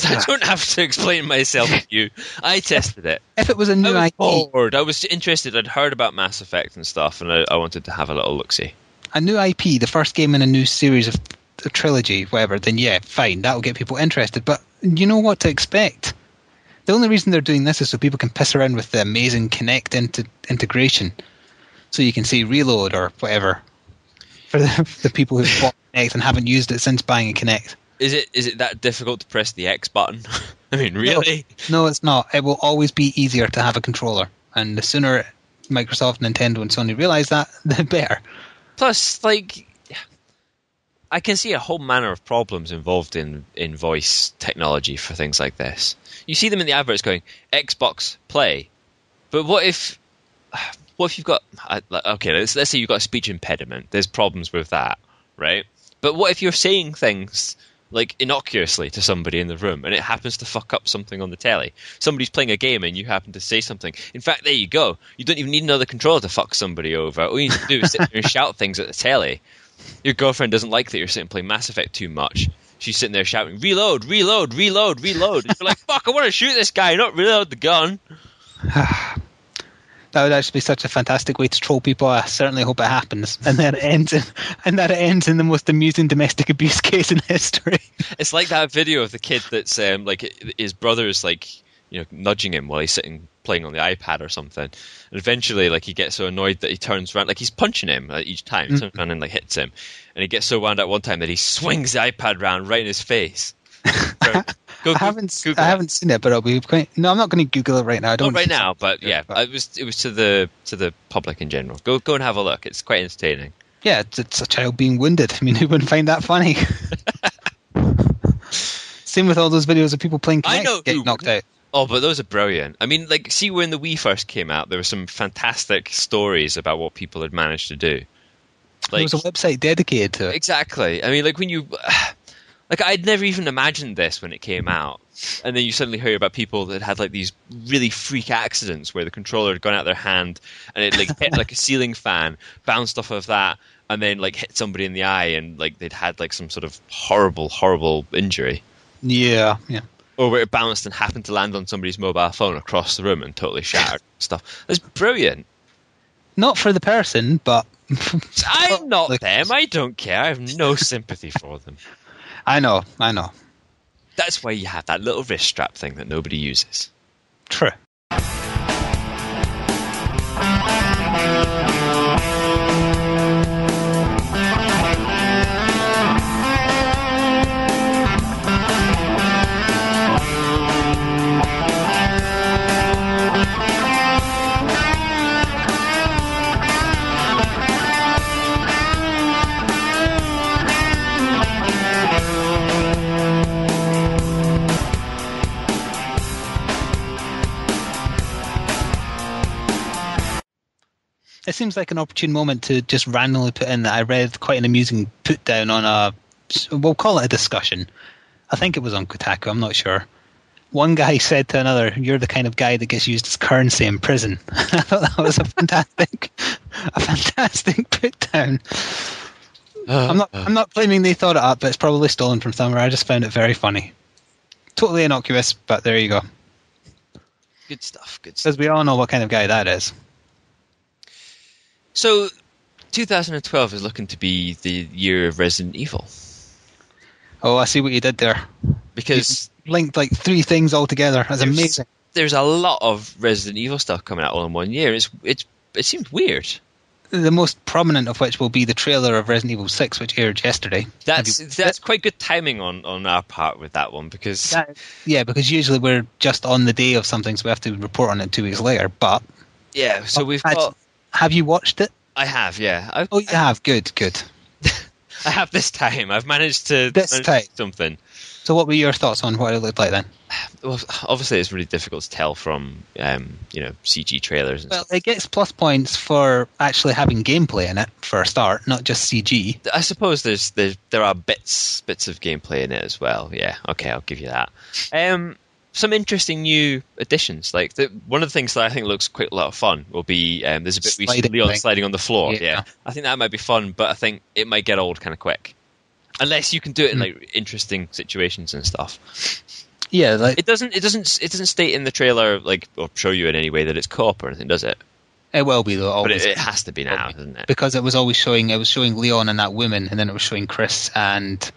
I don't have to explain myself to you. I tested it. If it was a new IP... bored. I was interested. I'd heard about Mass Effect and stuff, and I wanted to have a little look-see. A new IP, the first game in a new series of a trilogy, whatever, then yeah, fine. That'll get people interested. But you know what to expect. The only reason they're doing this is so people can piss around with the amazing Kinect integration. So you can say reload or whatever. For the people who've bought Kinect and haven't used it since buying a Kinect. Is it that difficult to press the X button? I mean, really? No, it's not. It will always be easier to have a controller. And the sooner Microsoft, Nintendo, and Sony realize that, the better. Plus, like, I can see a whole manner of problems involved in voice technology for things like this. You see them in the adverts going, Xbox Play. But what if you've got... Okay, let's say you've got a speech impediment. There's problems with that, right? But what if you're saying things like innocuously to somebody in the room and it happens to fuck up something on the telly? Somebody's playing a game and you happen to say something. In fact, there you go. You don't even need another controller to fuck somebody over. All you need to do is sit there and shout things at the telly. Your girlfriend doesn't like that you're sitting playing Mass Effect too much. She's sitting there shouting, reload, reload, reload, reload. And you're like, fuck, I want to shoot this guy, not reload the gun. That would actually be such a fantastic way to troll people. I certainly hope it happens, and that it ends in the most amusing domestic abuse case in history. It's like that video of the kid that's like his brother's like nudging him while he's sitting playing on the iPad or something, and eventually like he gets so annoyed that he turns around, like he's punching him each time, he turns around and like hits him, and he gets so wound up one time that he swings the iPad round right in his face. I haven't seen it, but I'll be quite... No, I'm not going to Google it right now. I don't Not right now, but yeah, it was to the public in general. Go and have a look. It's quite entertaining. Yeah, it's a child being wounded. I mean, who wouldn't find that funny? Same with all those videos of people playing Kinect getting knocked out. Oh, but those are brilliant. I mean, like, see when the Wii first came out, there were some fantastic stories about what people had managed to do. Like, there was a website dedicated to it. Exactly. I mean, like when you... Like, I'd never even imagined this when it came out. And then you suddenly hear about people that had, like, these really freak accidents where the controller had gone out of their hand and it, like, hit, like, a ceiling fan, bounced off of that, and then, like, hit somebody in the eye and, like, they'd had, like, some sort of horrible, horrible injury. Yeah. Or where it bounced and happened to land on somebody's mobile phone across the room and totally shattered stuff. It's brilliant. Not for the person, but... I'm not them. I don't care. I have no sympathy for them. I know. That's why you have that little wrist strap thing that nobody uses. True. It seems like an opportune moment to just randomly put in that I read quite an amusing put down on we'll call it a discussion. I think it was on Kotaku, I'm not sure. One guy said to another, "You're the kind of guy that gets used as currency in prison." I thought that was a fantastic put down. I'm not claiming they thought it up, but it's probably stolen from somewhere. I just found it very funny. Totally innocuous, but there you go. Good stuff. Because we all know what kind of guy that is. So, 2012 is looking to be the year of Resident Evil. Oh, I see what you did there. Because you linked like three things all together. That's amazing. There's a lot of Resident Evil stuff coming out all in one year. It seems weird. The most prominent of which will be the trailer of Resident Evil 6, which aired yesterday. That's quite good timing on our part with that one, because... because usually we're just on the day of something, so we have to report on it 2 weeks later, but... Yeah, so we've got... Have you watched it? I have, yeah. You have? Good. I have this time. I've managed to... something. So what were your thoughts on what it looked like then? Well, obviously it's really difficult to tell from, CG trailers. Well, it gets plus points for actually having gameplay in it, for a start, not just CG. I suppose there are bits of gameplay in it as well. Yeah, okay, I'll give you that. Some interesting new additions. Like one of the things that I think looks quite a lot of fun will be there's a bit where you see Leon sliding on the floor. Yeah, I think that might be fun, but I think it might get old kind of quick. Unless you can do it in like interesting situations and stuff. Yeah, like it doesn't state in the trailer or show you in any way that it's co-op or anything, does it? It will be though. But it has to be now, doesn't it? Because it was always showing Leon and that woman, and then it was showing Chris and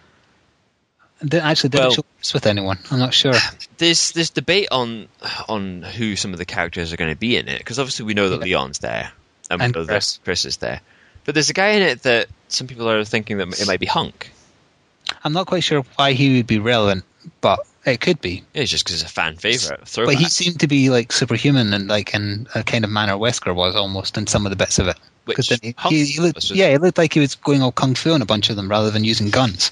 didn't show Chris with anyone. I'm not sure. There's debate on who some of the characters are going to be in it, because obviously we know that Leon's there and we know that Chris is there. But there's a guy in it that some people are thinking that it might be Hunk. I'm not quite sure why he would be relevant, but it could be. Yeah, it's just because it's a fan favourite. But he seemed to be like superhuman and like in a kind of manner Wesker was almost in some of the bits of it. Which he looked like he was going all kung fu on a bunch of them rather than using guns.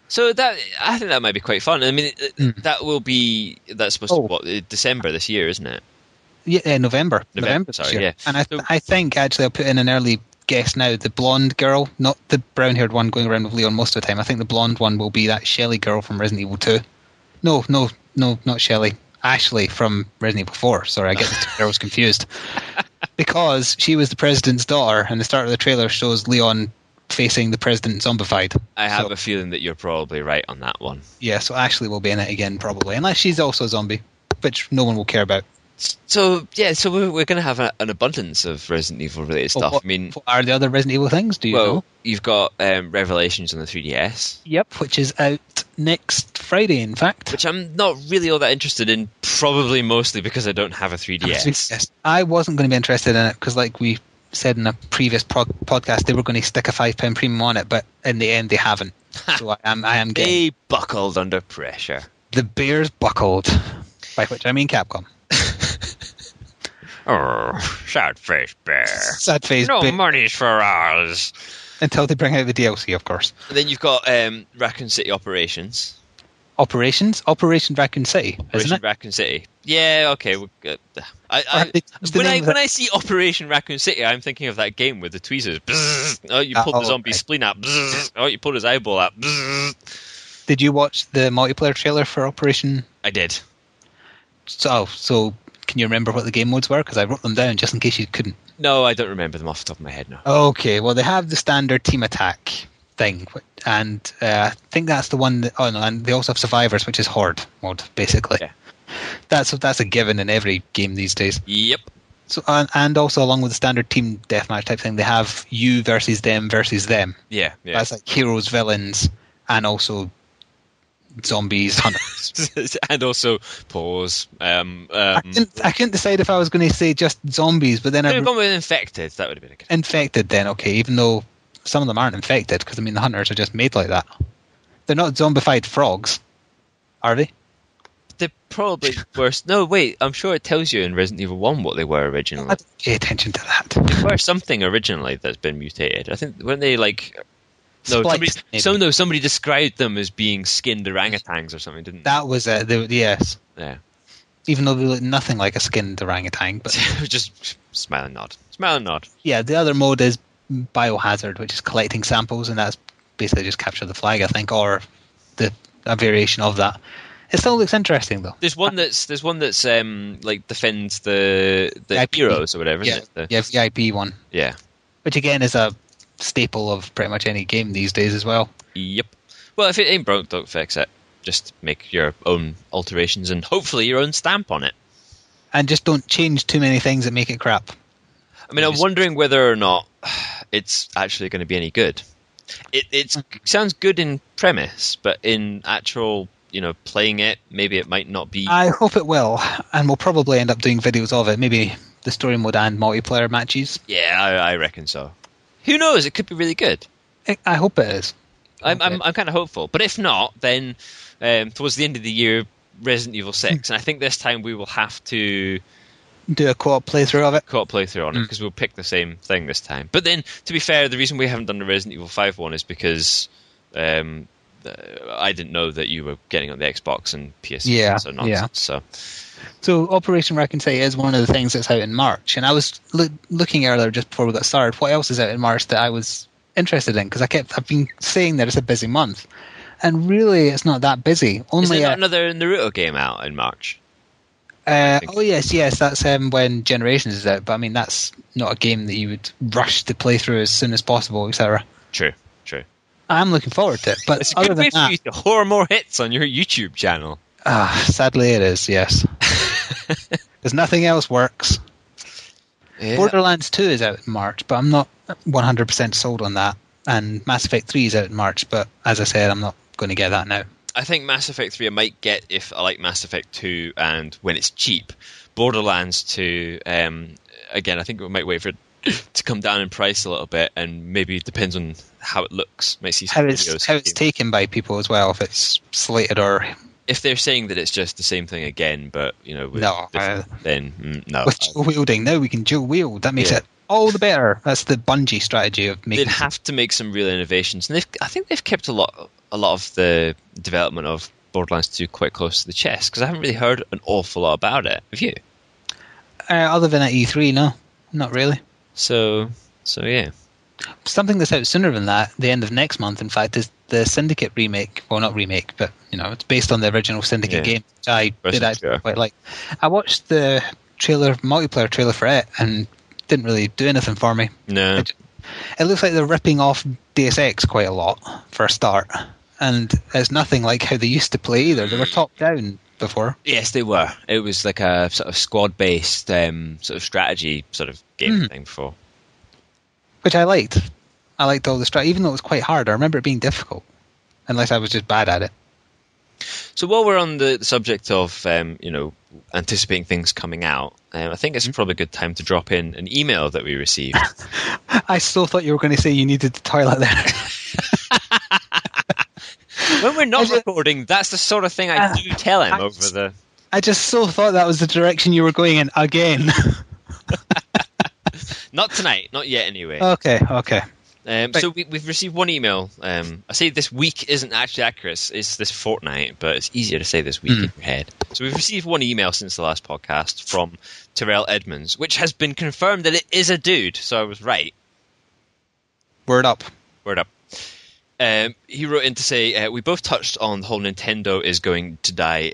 So I think that might be quite fun. I mean, that's supposed to be December this year, isn't it? Yeah, November. Sorry, yeah. And I think actually I'll put in an early guess now. The blonde girl, not the brown-haired one going around with Leon most of the time. I think the blonde one will be that Shelley girl from Resident Evil 2. No, not Shelley. Ashley from Resident Evil 4. Sorry, I get the two girls confused. Because she was the president's daughter, and the start of the trailer shows Leon facing the president zombified. I have a feeling that you're probably right on that one. Yeah, so Ashley will be in it again probably, unless she's also a zombie, which no one will care about. So we're going to have an abundance of Resident Evil related stuff. What are the other Resident Evil things? Do you know? You've got Revelations on the 3DS. Yep, which is out next Friday, in fact. Which I'm not really all that interested in, probably mostly because I don't have a 3DS. I wasn't going to be interested in it because, like we said in a previous podcast, they were going to stick a £5 premium on it, but in the end they haven't. So I am getting... They buckled under pressure. The bears buckled, by which I mean Capcom. Oh, sad face bear. Sad face bear. No money's for us. Until they bring out the DLC, of course. And then you've got Raccoon City Operations. Operation Raccoon City, isn't it? Raccoon City. Yeah, okay. When I see Operation Raccoon City, I'm thinking of that game with the tweezers. Bzzz. Oh, you pulled the zombie spleen out. Bzzz. Oh, you pulled his eyeball out. Bzzz. Did you watch the multiplayer trailer for Operation? I did. So can you remember what the game modes were? Because I wrote them down just in case you couldn't. No, I don't remember them off the top of my head now. Okay, well, they have the standard team attack thing, and I think that's the one that... Oh, no, and they also have Survivors, which is Horde mode, basically. Yeah. That's a given in every game these days. Yep. So and also along with the standard team deathmatch type thing, they have you versus them. Yeah. That's like heroes, villains, and also zombies, hunters. And also pause. I couldn't decide if I was going to say just zombies, but then I've gone with infected. That would have been a good. Infected then, okay, even though some of them aren't infected, because I mean the hunters are just made like that. They're not zombified frogs, are they? They're probably worse. No, wait, I'm sure it tells you in Resident Evil 1 what they were originally. I didn't pay attention to that. They were something originally that's been mutated. I think when they somebody described them as being skinned orangutans or something, didn't they? That was it. Yes. Yeah. Even though they look nothing like a skinned orangutan, but just smile and nod. Yeah, the other mode is biohazard, which is collecting samples, and that's basically just capture the flag, I think, or a variation of that. It still looks interesting though. There's one that's like defends the heroes or whatever. Yeah, isn't it? VIP one. Yeah, which again is a staple of pretty much any game these days as well. Yep. Well, if it ain't broke, don't fix it. Just make your own alterations and hopefully your own stamp on it. And just don't change too many things that make it crap. I mean, I'm wondering whether or not it's actually going to be any good. It sounds good in premise, but in actual, playing it, maybe it might not be. I hope it will, and we'll probably end up doing videos of it, maybe the story mode and multiplayer matches. Yeah, I reckon so. Who knows? It could be really good. I hope it is. I'm kind of hopeful. But if not, then towards the end of the year, Resident Evil 6. And I think this time we will have to do a co-op playthrough of it. Co-op playthrough on it, because we'll pick the same thing this time. But then, to be fair, the reason we haven't done the Resident Evil 5 one is because I didn't know that you were getting on the Xbox and PS4. Yeah, so nonsense. Yeah. So Operation Reconcile is one of the things that's out in March. And I was looking earlier, just before we got started, what else is out in March that I was interested in? Because I've been saying that it's a busy month. And really, it's not that busy. Only is there not another Naruto game out in March? Yes, that's when Generations is out. But I mean, that's not a game that you would rush to play through as soon as possible, etc. True. I'm looking forward to it. But it's a good way for you to whore more hits on your YouTube channel. Sadly it is, yes. Because nothing else works. Yeah. Borderlands 2 is out in March, but I'm not 100% sold on that. And Mass Effect 3 is out in March, but as I said, I'm not going to get that now. I think Mass Effect 3 I might get if I like Mass Effect 2 and when it's cheap. Borderlands 2, again, I think we might wait for it to come down in price a little bit, and maybe it depends on how it looks. Might see some videos. How it's taken by people as well, if it's slated or... If they're saying that it's just the same thing again, but, with then no. With dual wielding, now we can dual wield. That makes it all the better. That's the Bungie strategy of making... They'd have to make some real innovations, and I think they've kept a lot of the development of Borderlands 2 quite close to the chest, because I haven't really heard an awful lot about it. Have you? Other than at E3, no. Not really. So yeah. Something that's out sooner than that, the end of next month, in fact, is the Syndicate remake. Well, not remake, but it's based on the original Syndicate game, which I did actually quite like. I watched the multiplayer trailer for it, and didn't really do anything for me. No. It looks like they're ripping off Deus Ex quite a lot for a start, and it's nothing like how they used to play either. They were top down before. Yes, they were. It was like a sort of squad-based sort of strategy sort of game thing before. Which I liked. I liked all the strategy, even though it was quite hard. I remember it being difficult, unless I was just bad at it. So while we're on the subject of anticipating things coming out, I think it's probably a good time to drop in an email that we received. I still thought you were going to say you needed the toilet there. When we're not recording, that's the sort of thing I do tell him over the... I just so thought that was the direction you were going in again. Not tonight, not yet anyway. Okay. So we've received one email. I say this week isn't actually accurate, it's this fortnight, but it's easier to say this week in your head. So we've received one email since the last podcast from Terrell Edmonds, which has been confirmed that it is a dude, so I was right. Word up. He wrote in to say, we both touched on the whole Nintendo is going to die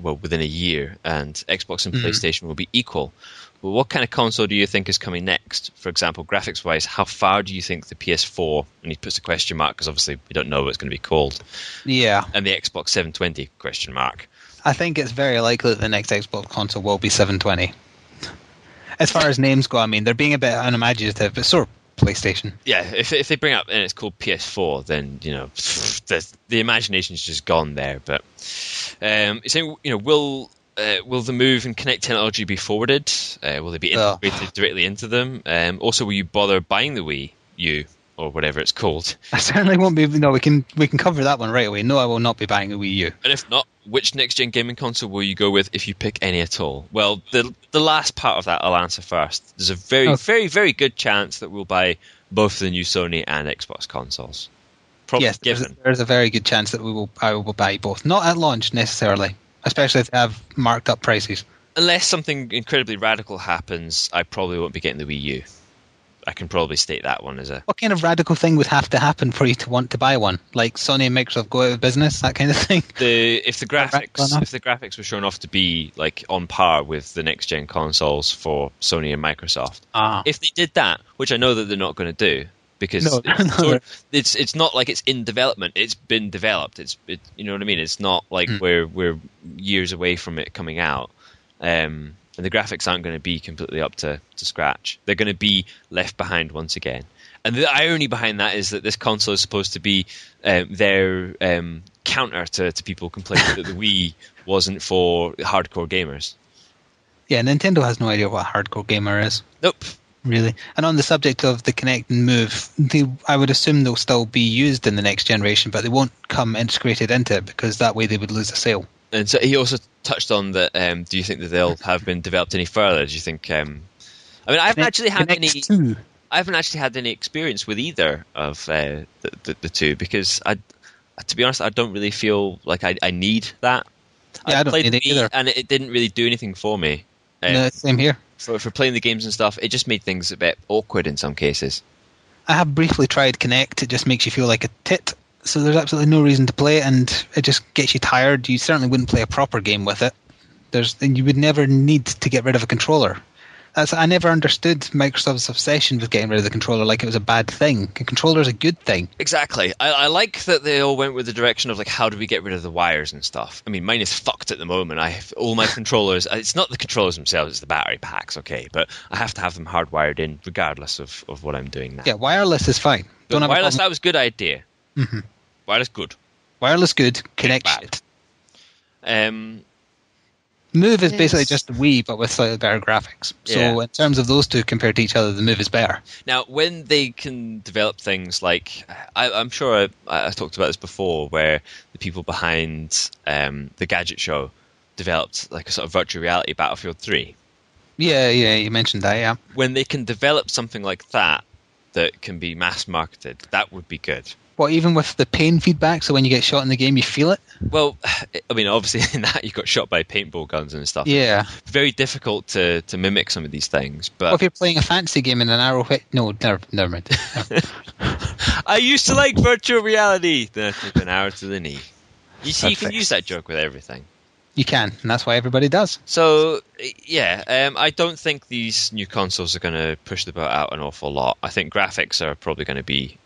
within a year, and Xbox and PlayStation will be equal. Well, what kind of console do you think is coming next? For example, graphics-wise, how far do you think the PS4, and he puts a question mark because obviously we don't know what it's going to be called. Yeah. And the Xbox 720 question mark. I think it's very likely that the next Xbox console will be 720. As far as names go, I mean, they're being a bit unimaginative, but so are PlayStation. Yeah, if they bring up and it's called PS4, then the imagination's just gone there. But saying, will the move and Kinect technology be forwarded? Will they be integrated directly into them? Also, will you bother buying the Wii U or whatever it's called? I certainly won't be. No, we can cover that one right away. No, I will not be buying a Wii U. And if not, which next-gen gaming console will you go with if you pick any at all? Well, the last part of that I'll answer first. There's a very, very, very good chance that we'll buy both the new Sony and Xbox consoles. Yes, there's a very good chance that I will buy both. Not at launch necessarily. Especially if they have marked up prices. Unless something incredibly radical happens, I probably won't be getting the Wii U. I can probably state that one as a... What kind of radical thing would have to happen for you to want to buy one? Like Sony and Microsoft go out of business, that kind of thing? If the graphics were shown off to be like on par with the next gen consoles for Sony and Microsoft, if they did that, which I know that they're not going to do, because it's not like it's in development. It's been developed. You know what I mean? It's not like we're years away from it coming out. And the graphics aren't going to be completely up to scratch. They're going to be left behind once again. And the irony behind that is that this console is supposed to be their counter to people complaining that the Wii wasn't for hardcore gamers. Yeah, Nintendo has no idea what a hardcore gamer is. Nope. Really. And on the subject of the Kinect and Move, I would assume they'll still be used in the next generation, but they won't come integrated into it because that way they would lose a sale. And so he also touched on that. Do you think that they'll have been developed any further? Do you think? I mean, I haven't actually had any. I haven't actually had any experience with either of the two because to be honest, I don't really feel like I need that. Yeah, I don't need it either, and it didn't really do anything for me. No, same here. For playing the games and stuff, it just made things a bit awkward in some cases. I have briefly tried Kinect. It just makes you feel like a tit. So there's absolutely no reason to play it, and it just gets you tired. You certainly wouldn't play a proper game with it. You would never need to get rid of a controller. I never understood Microsoft's obsession with getting rid of the controller like it was a bad thing. A controller is a good thing. Exactly. I like that they all went with the direction of like, how do we get rid of the wires and stuff? I mean, mine is fucked at the moment. I have all my controllers. It's not the controllers themselves, it's the battery packs, okay? But I have to have them hardwired in regardless of what I'm doing now. Yeah, wireless is fine. Don't have wireless, that was a good idea. Mm-hmm. Wireless, good. Wireless, good. Kinect, shit. Move is basically just the Wii, but with slightly better graphics. So in terms of those two compared to each other, the Move is better. Now, when they can develop things like... I'm sure I talked about this before, where the people behind the Gadget Show developed like a sort of virtual reality Battlefield 3. Yeah, you mentioned that, yeah. When they can develop something like that can be mass-marketed, that would be good. Well, even with the pain feedback, so when you get shot in the game, you feel it? Well, I mean, obviously in that you got shot by paintball guns and stuff. Yeah. Very difficult to mimic some of these things. But well, if you're playing a fantasy game in an arrow hit... No, never mind. I used to like virtual reality. Then I took an arrow to the knee. You see, you can use that joke with everything. You can, and that's why everybody does. So, yeah, I don't think these new consoles are going to push the boat out an awful lot. I think graphics are probably going to be,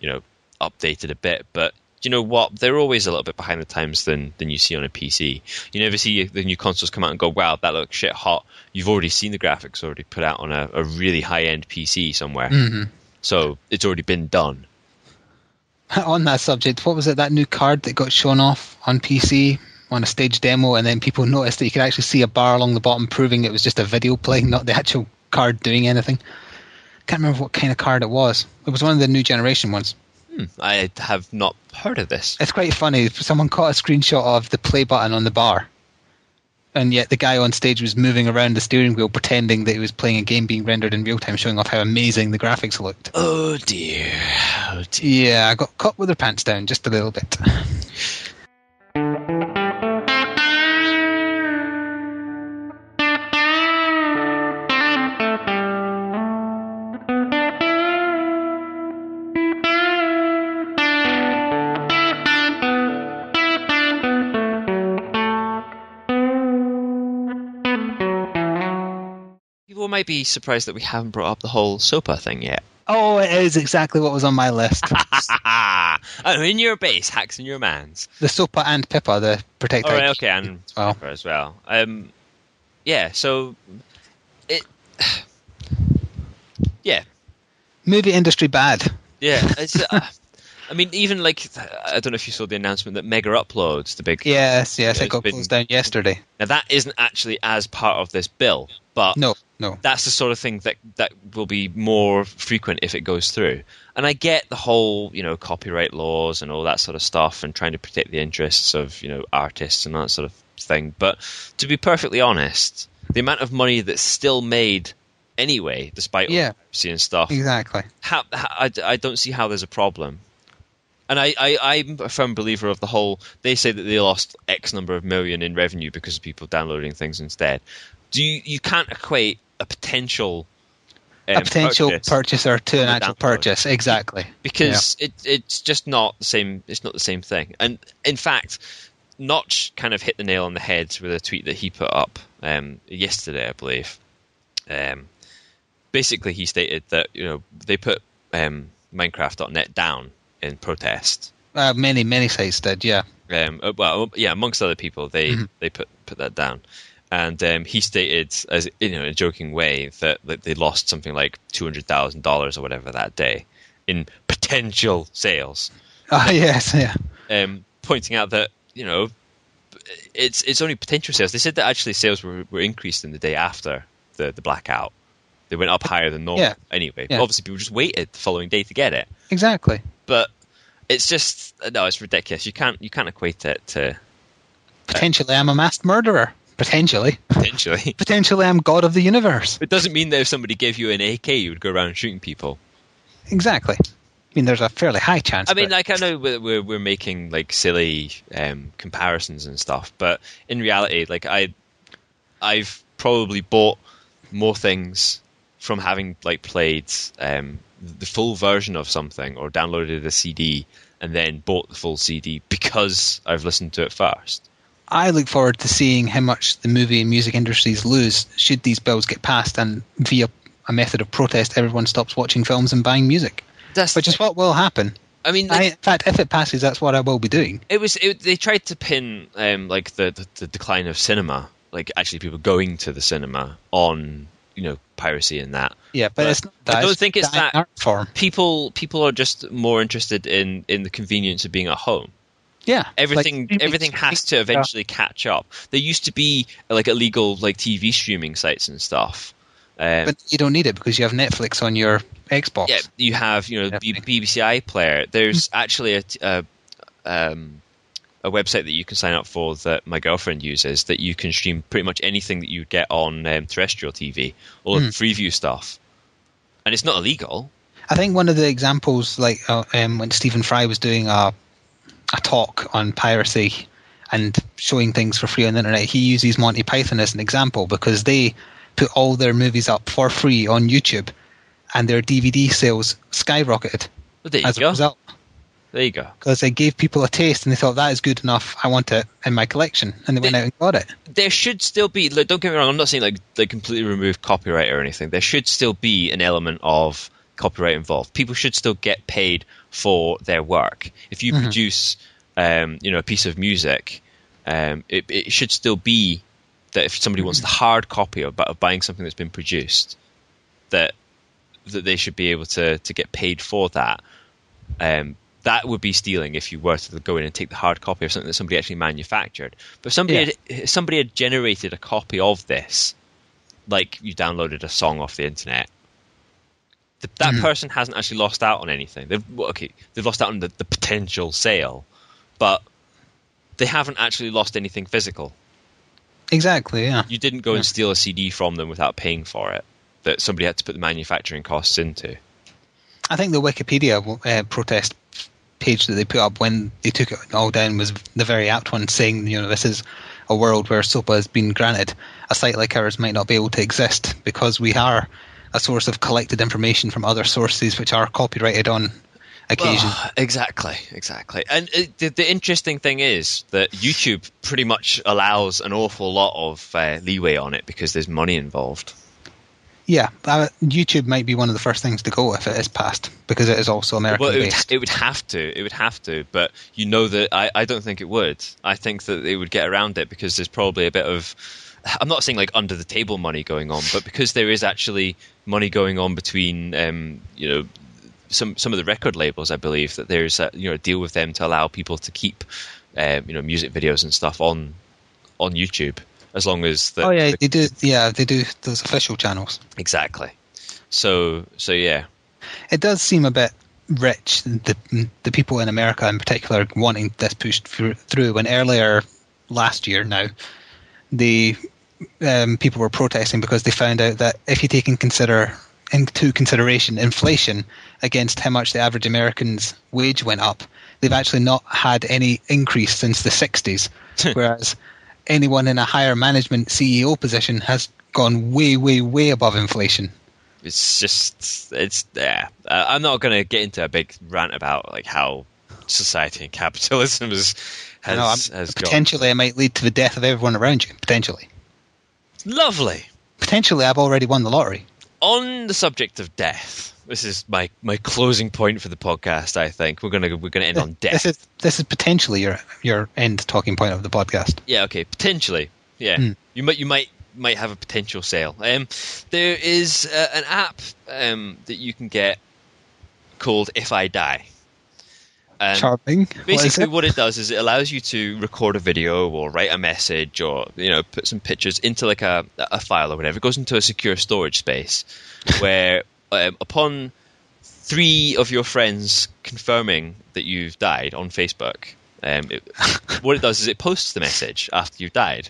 updated a bit, but you know what? They're always a little bit behind the times than you see on a PC. You never see the new consoles come out and go, wow, that looks shit hot. You've already seen the graphics already put out on a really high-end PC somewhere. Mm-hmm. So it's already been done. On that subject, what was it, that new card that got shown off on PC on a stage demo, and then people noticed that you could actually see a bar along the bottom proving it was just a video playing, not the actual card doing anything? Can't remember what kind of card it was. It was one of the new generation ones. I have not heard of this. It's quite funny. Someone caught a screenshot of the play button on the bar, and yet the guy on stage was moving around the steering wheel pretending that he was playing a game being rendered in real time, showing off how amazing the graphics looked. Oh dear. Yeah, I got caught with their pants down just a little bit. Might be surprised that we haven't brought up the whole SOPA thing yet. Oh, it is exactly what was on my list. In your base, hacks in your mans. The SOPA and PIPA, the Protect IP. Right, okay, and PIPA as well. Yeah, so it. Yeah. Movie industry bad. Yeah, it's. I mean, even like, I don't know if you saw the announcement that Mega Uploads, the big... Yes, it got closed down yesterday. Now, that isn't actually as part of this bill, but no. That's the sort of thing that will be more frequent if it goes through. And I get the whole, copyright laws and all that sort of stuff and trying to protect the interests of, artists and that sort of thing. But to be perfectly honest, the amount of money that's still made anyway, despite all the piracy and stuff... Exactly. I don't see how there's a problem. And I'm a firm believer of the whole... They say that they lost X number of million in revenue because of people downloading things instead. You can't equate a potential purchaser to an actual purchase, exactly, because it's just not the same. It's not the same thing. And in fact, Notch kind of hit the nail on the head with a tweet that he put up yesterday, I believe. Basically, he stated that they put Minecraft.net down in protest. Many sites did, yeah. Amongst other people, they put that down. And he stated, as in a joking way, that they lost something like $200,000 or whatever that day in potential sales. Yes, yeah. Pointing out that it's only potential sales. They said that actually sales were increased in the day after the blackout. They went up higher than normal anyway. Yeah. Obviously, people just waited the following day to get it. Exactly. But it's just it's ridiculous. You can't equate it to potentially I'm a masked murderer. Potentially I'm God of the universe. It doesn't mean that if somebody gave you an AK, you would go around shooting people. Exactly. I mean, there's a fairly high chance. I mean, like, I know we're making like silly comparisons and stuff, but in reality, like I've probably bought more things from having like played the full version of something or downloaded a CD and then bought the full CD because I've listened to it first. I look forward to seeing how much the movie and music industries lose should these bills get passed and via a method of protest everyone stops watching films and buying music. Which is what will happen. I mean, in fact, if it passes, that's what I will be doing. They tried to pin like the decline of cinema, like actually people going to the cinema on piracy and that. Yeah, but it's not that. I don't think it's that art form. People are just more interested in the convenience of being at home. Yeah, everything has to eventually catch up. There used to be like illegal like TV streaming sites and stuff. But you don't need it because you have Netflix on your Xbox. Yeah, you have BBC iPlayer. There's actually a website that you can sign up for that my girlfriend uses that you can stream pretty much anything that you get on terrestrial TV, all of the Freeview stuff, and it's not illegal. I think one of the examples, like when Stephen Fry was doing a talk on piracy and showing things for free on the internet, he uses Monty Python as an example because they put all their movies up for free on YouTube and their DVD sales skyrocketed as a result. There you go. Because they gave people a taste and they thought, that is good enough, I want it in my collection. And they went out and got it. There should still be, like, don't get me wrong, I'm not saying like they completely remove copyright or anything. There should still be an element of copyright involved. People should still get paid for their work. If you produce a piece of music, it should still be that if somebody wants the hard copy of buying something that's been produced, that they should be able to get paid for that. That would be stealing if you were to go in and take the hard copy of something that somebody actually manufactured. But if somebody had generated a copy of this, like you downloaded a song off the internet, that person hasn't actually lost out on anything. They've lost out on the potential sale, but they haven't actually lost anything physical. Exactly, yeah. You didn't go and steal a CD from them without paying for it, that somebody had to put the manufacturing costs into. I think the Wikipedia protest page that they put up when they took it all down was the very apt one, saying, this is a world where SOPA has been granted. A site like ours might not be able to exist because we are a source of collected information from other sources which are copyrighted on occasion. Exactly. And the interesting thing is that YouTube pretty much allows an awful lot of leeway on it because there's money involved. Yeah, YouTube might be one of the first things to go if it is passed because it is also American-based. It would have to, but that I don't think it would. I think that they would get around it because there's probably a bit of, I'm not saying like under the table money going on, but because there is actually money going on between some of the record labels. I believe that there's a deal with them to allow people to keep music videos and stuff on YouTube. As long as they do. Yeah, they do those official channels. Exactly. So yeah. It does seem a bit rich, the people in America in particular wanting this pushed through. When earlier last year now, the people were protesting because they found out that if you take into consideration inflation against how much the average American's wage went up, they've actually not had any increase since the 60s, whereas anyone in a higher management CEO position has gone way, way, way above inflation. I'm not going to get into a big rant about like how society and capitalism has potentially gone. It might lead to the death of everyone around you. Potentially. Lovely. Potentially, I've already won the lottery. On the subject of death, this is my closing point for the podcast. I think we're gonna end on death. This is potentially your end talking point of the podcast. Yeah. Okay. Potentially. Yeah. You might have a potential sale. There is an app that you can get called If I Die, And charming. basically, what it does is it allows you to record a video or write a message or put some pictures into like a file or whatever. It goes into a secure storage space where upon 3 of your friends confirming that you've died on Facebook, what it does is it posts the message after you've died.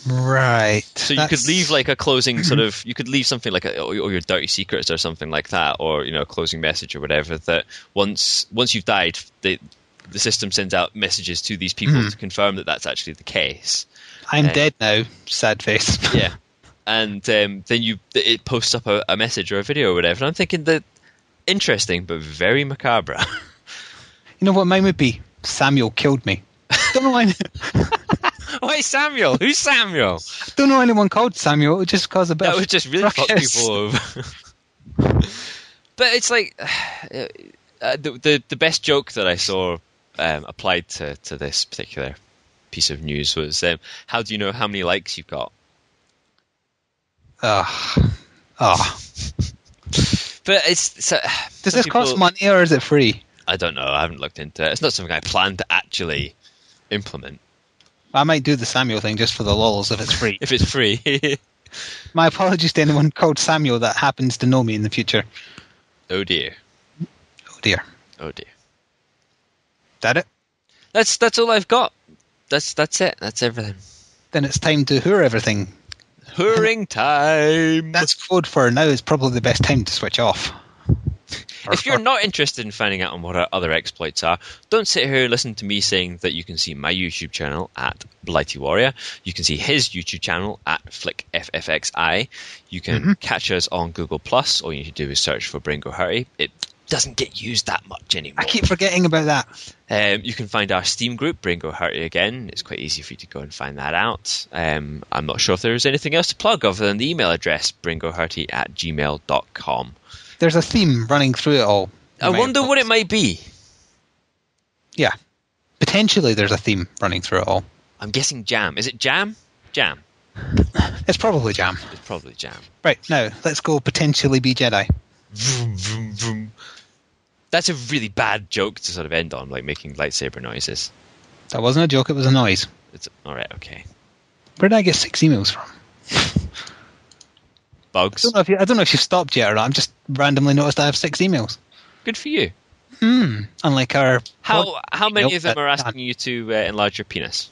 Right. So you could leave like a closing sort of, you could leave something like or your dirty secrets or something like that, or a closing message or whatever, that once you've died, the system sends out messages to these people to confirm that that's actually the case. I'm dead now, sad face. Yeah. And then it posts up a message or a video or whatever. And I'm thinking that interesting, but very macabre. You know what mine would be? Samuel killed me. Don't know why. Why Samuel? Who's Samuel? Don't know anyone called Samuel. It would just cause a bit. That would just really fuck people over. But it's like the best joke that I saw applied to this particular piece of news was, how do you know how many likes you've got? But does this cost money or is it free? I don't know. I haven't looked into it. It's not something I plan to actually implement. I might do the Samuel thing just for the lols if it's free. If it's free. My apologies to anyone called Samuel that happens to know me in the future. Oh dear. Oh dear. Oh dear. That it? That's all I've got. That's it. That's everything. Then it's time to hoor everything. Hooring time. That's code for now is probably the best time to switch off. If you're not interested in finding out on what our other exploits are, don't sit here and listen to me saying that you can see my YouTube channel at Blighty Warrior. You can see his YouTube channel at FlickFFXI. You can catch us on Google+. All you need to do is search for Brain Go Hurty. It doesn't get used that much anymore. I keep forgetting about that. You can find our Steam group, Brain Go Hurty again. It's quite easy for you to go and find that out. I'm not sure if there's anything else to plug other than the email address, braingohurty@gmail.com. There's a theme running through it all. I wonder what it might be. Yeah. Potentially there's a theme running through it all. I'm guessing jam. Is it jam? Jam. It's probably jam. It's probably jam. Right, now, let's go potentially be Jedi. Vroom, vroom, vroom. That's a really bad joke to sort of end on, like making lightsaber noises. That wasn't a joke, it was a noise. Alright, okay. Where did I get 6 emails from? Bugs. I don't know if you've stopped yet or not. I'm just randomly noticed I have 6 emails. Good for you. Unlike our... How many of them are asking you to enlarge your penis?